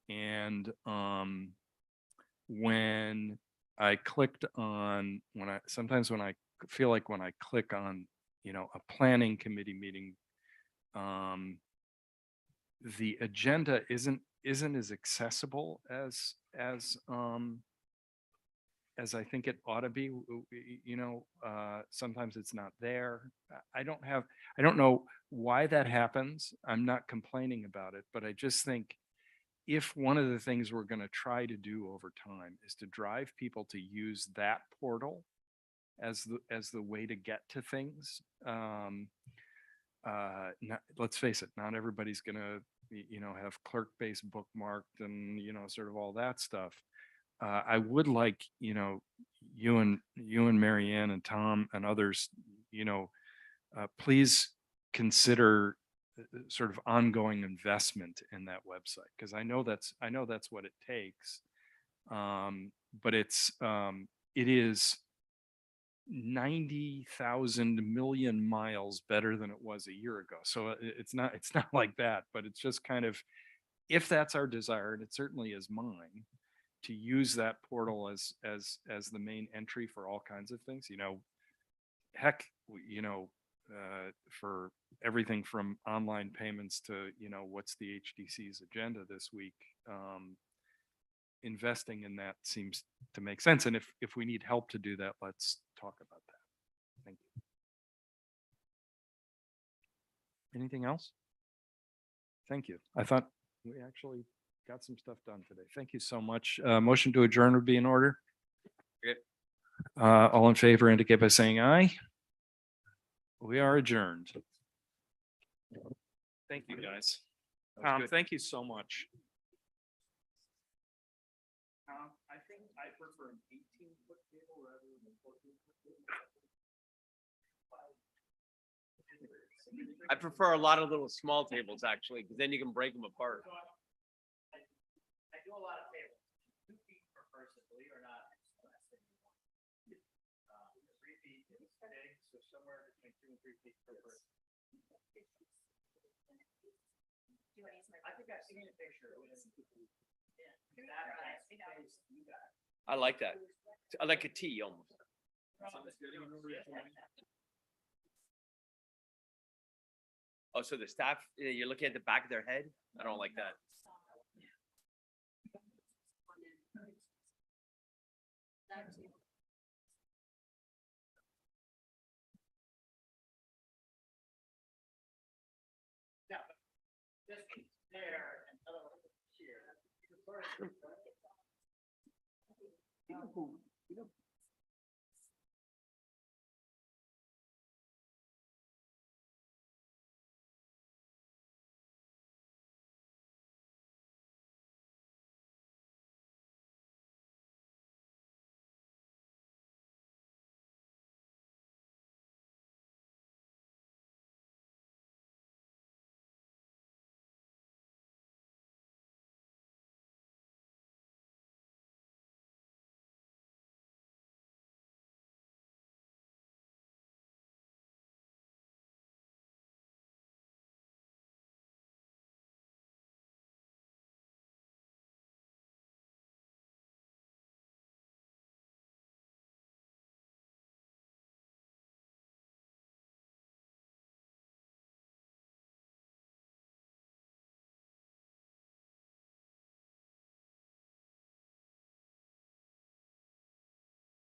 A: there. And when I clicked on, sometimes when I feel like when I click on, a planning committee meeting, the agenda isn't isn't as accessible as I think it ought to be. Sometimes it's not there. I don't know why that happens. I'm not complaining about it, but I just think if one of the things we're going to try to do over time is to drive people to use that portal as the way to get to things, let's face it, not everybody's going to, have clerk-based bookmarked and, sort of all that stuff. I would like, you and Mary Ann and Tom and others, please consider sort of ongoing investment in that website, because I know that's what it takes. But it is 90,000 million miles better than it was a year ago. So it's not like that, but it's just kind of, if that's our desire, and it certainly is mine, to use that portal as the main entry for all kinds of things, heck, for everything from online payments to, what's the HDC's agenda this week, investing in that seems to make sense. And if we need help to do that, let's talk about that. Thank you. Anything else? Thank you. I thought we actually got some stuff done today. Thank you so much. Motion to adjourn would be in order.
E: Good.
A: All in favor indicate by saying aye. We are adjourned. Thank you, guys.
E: good.
A: Thank you so much. I think I prefer an 18-foot table rather than a 14-foot table.
E: I prefer a lot of little small tables actually, because then you can break them apart.
G: I do a lot of tables, 2 feet per person, believe it or not. It's less than you want. 3 feet is big, so somewhere between 2 and 3 feet per person. I think I've seen a picture.
E: I like that. I like a T almost. Oh, so the staff, you're looking at the back of their head? I don't like that.
G: Just there and here.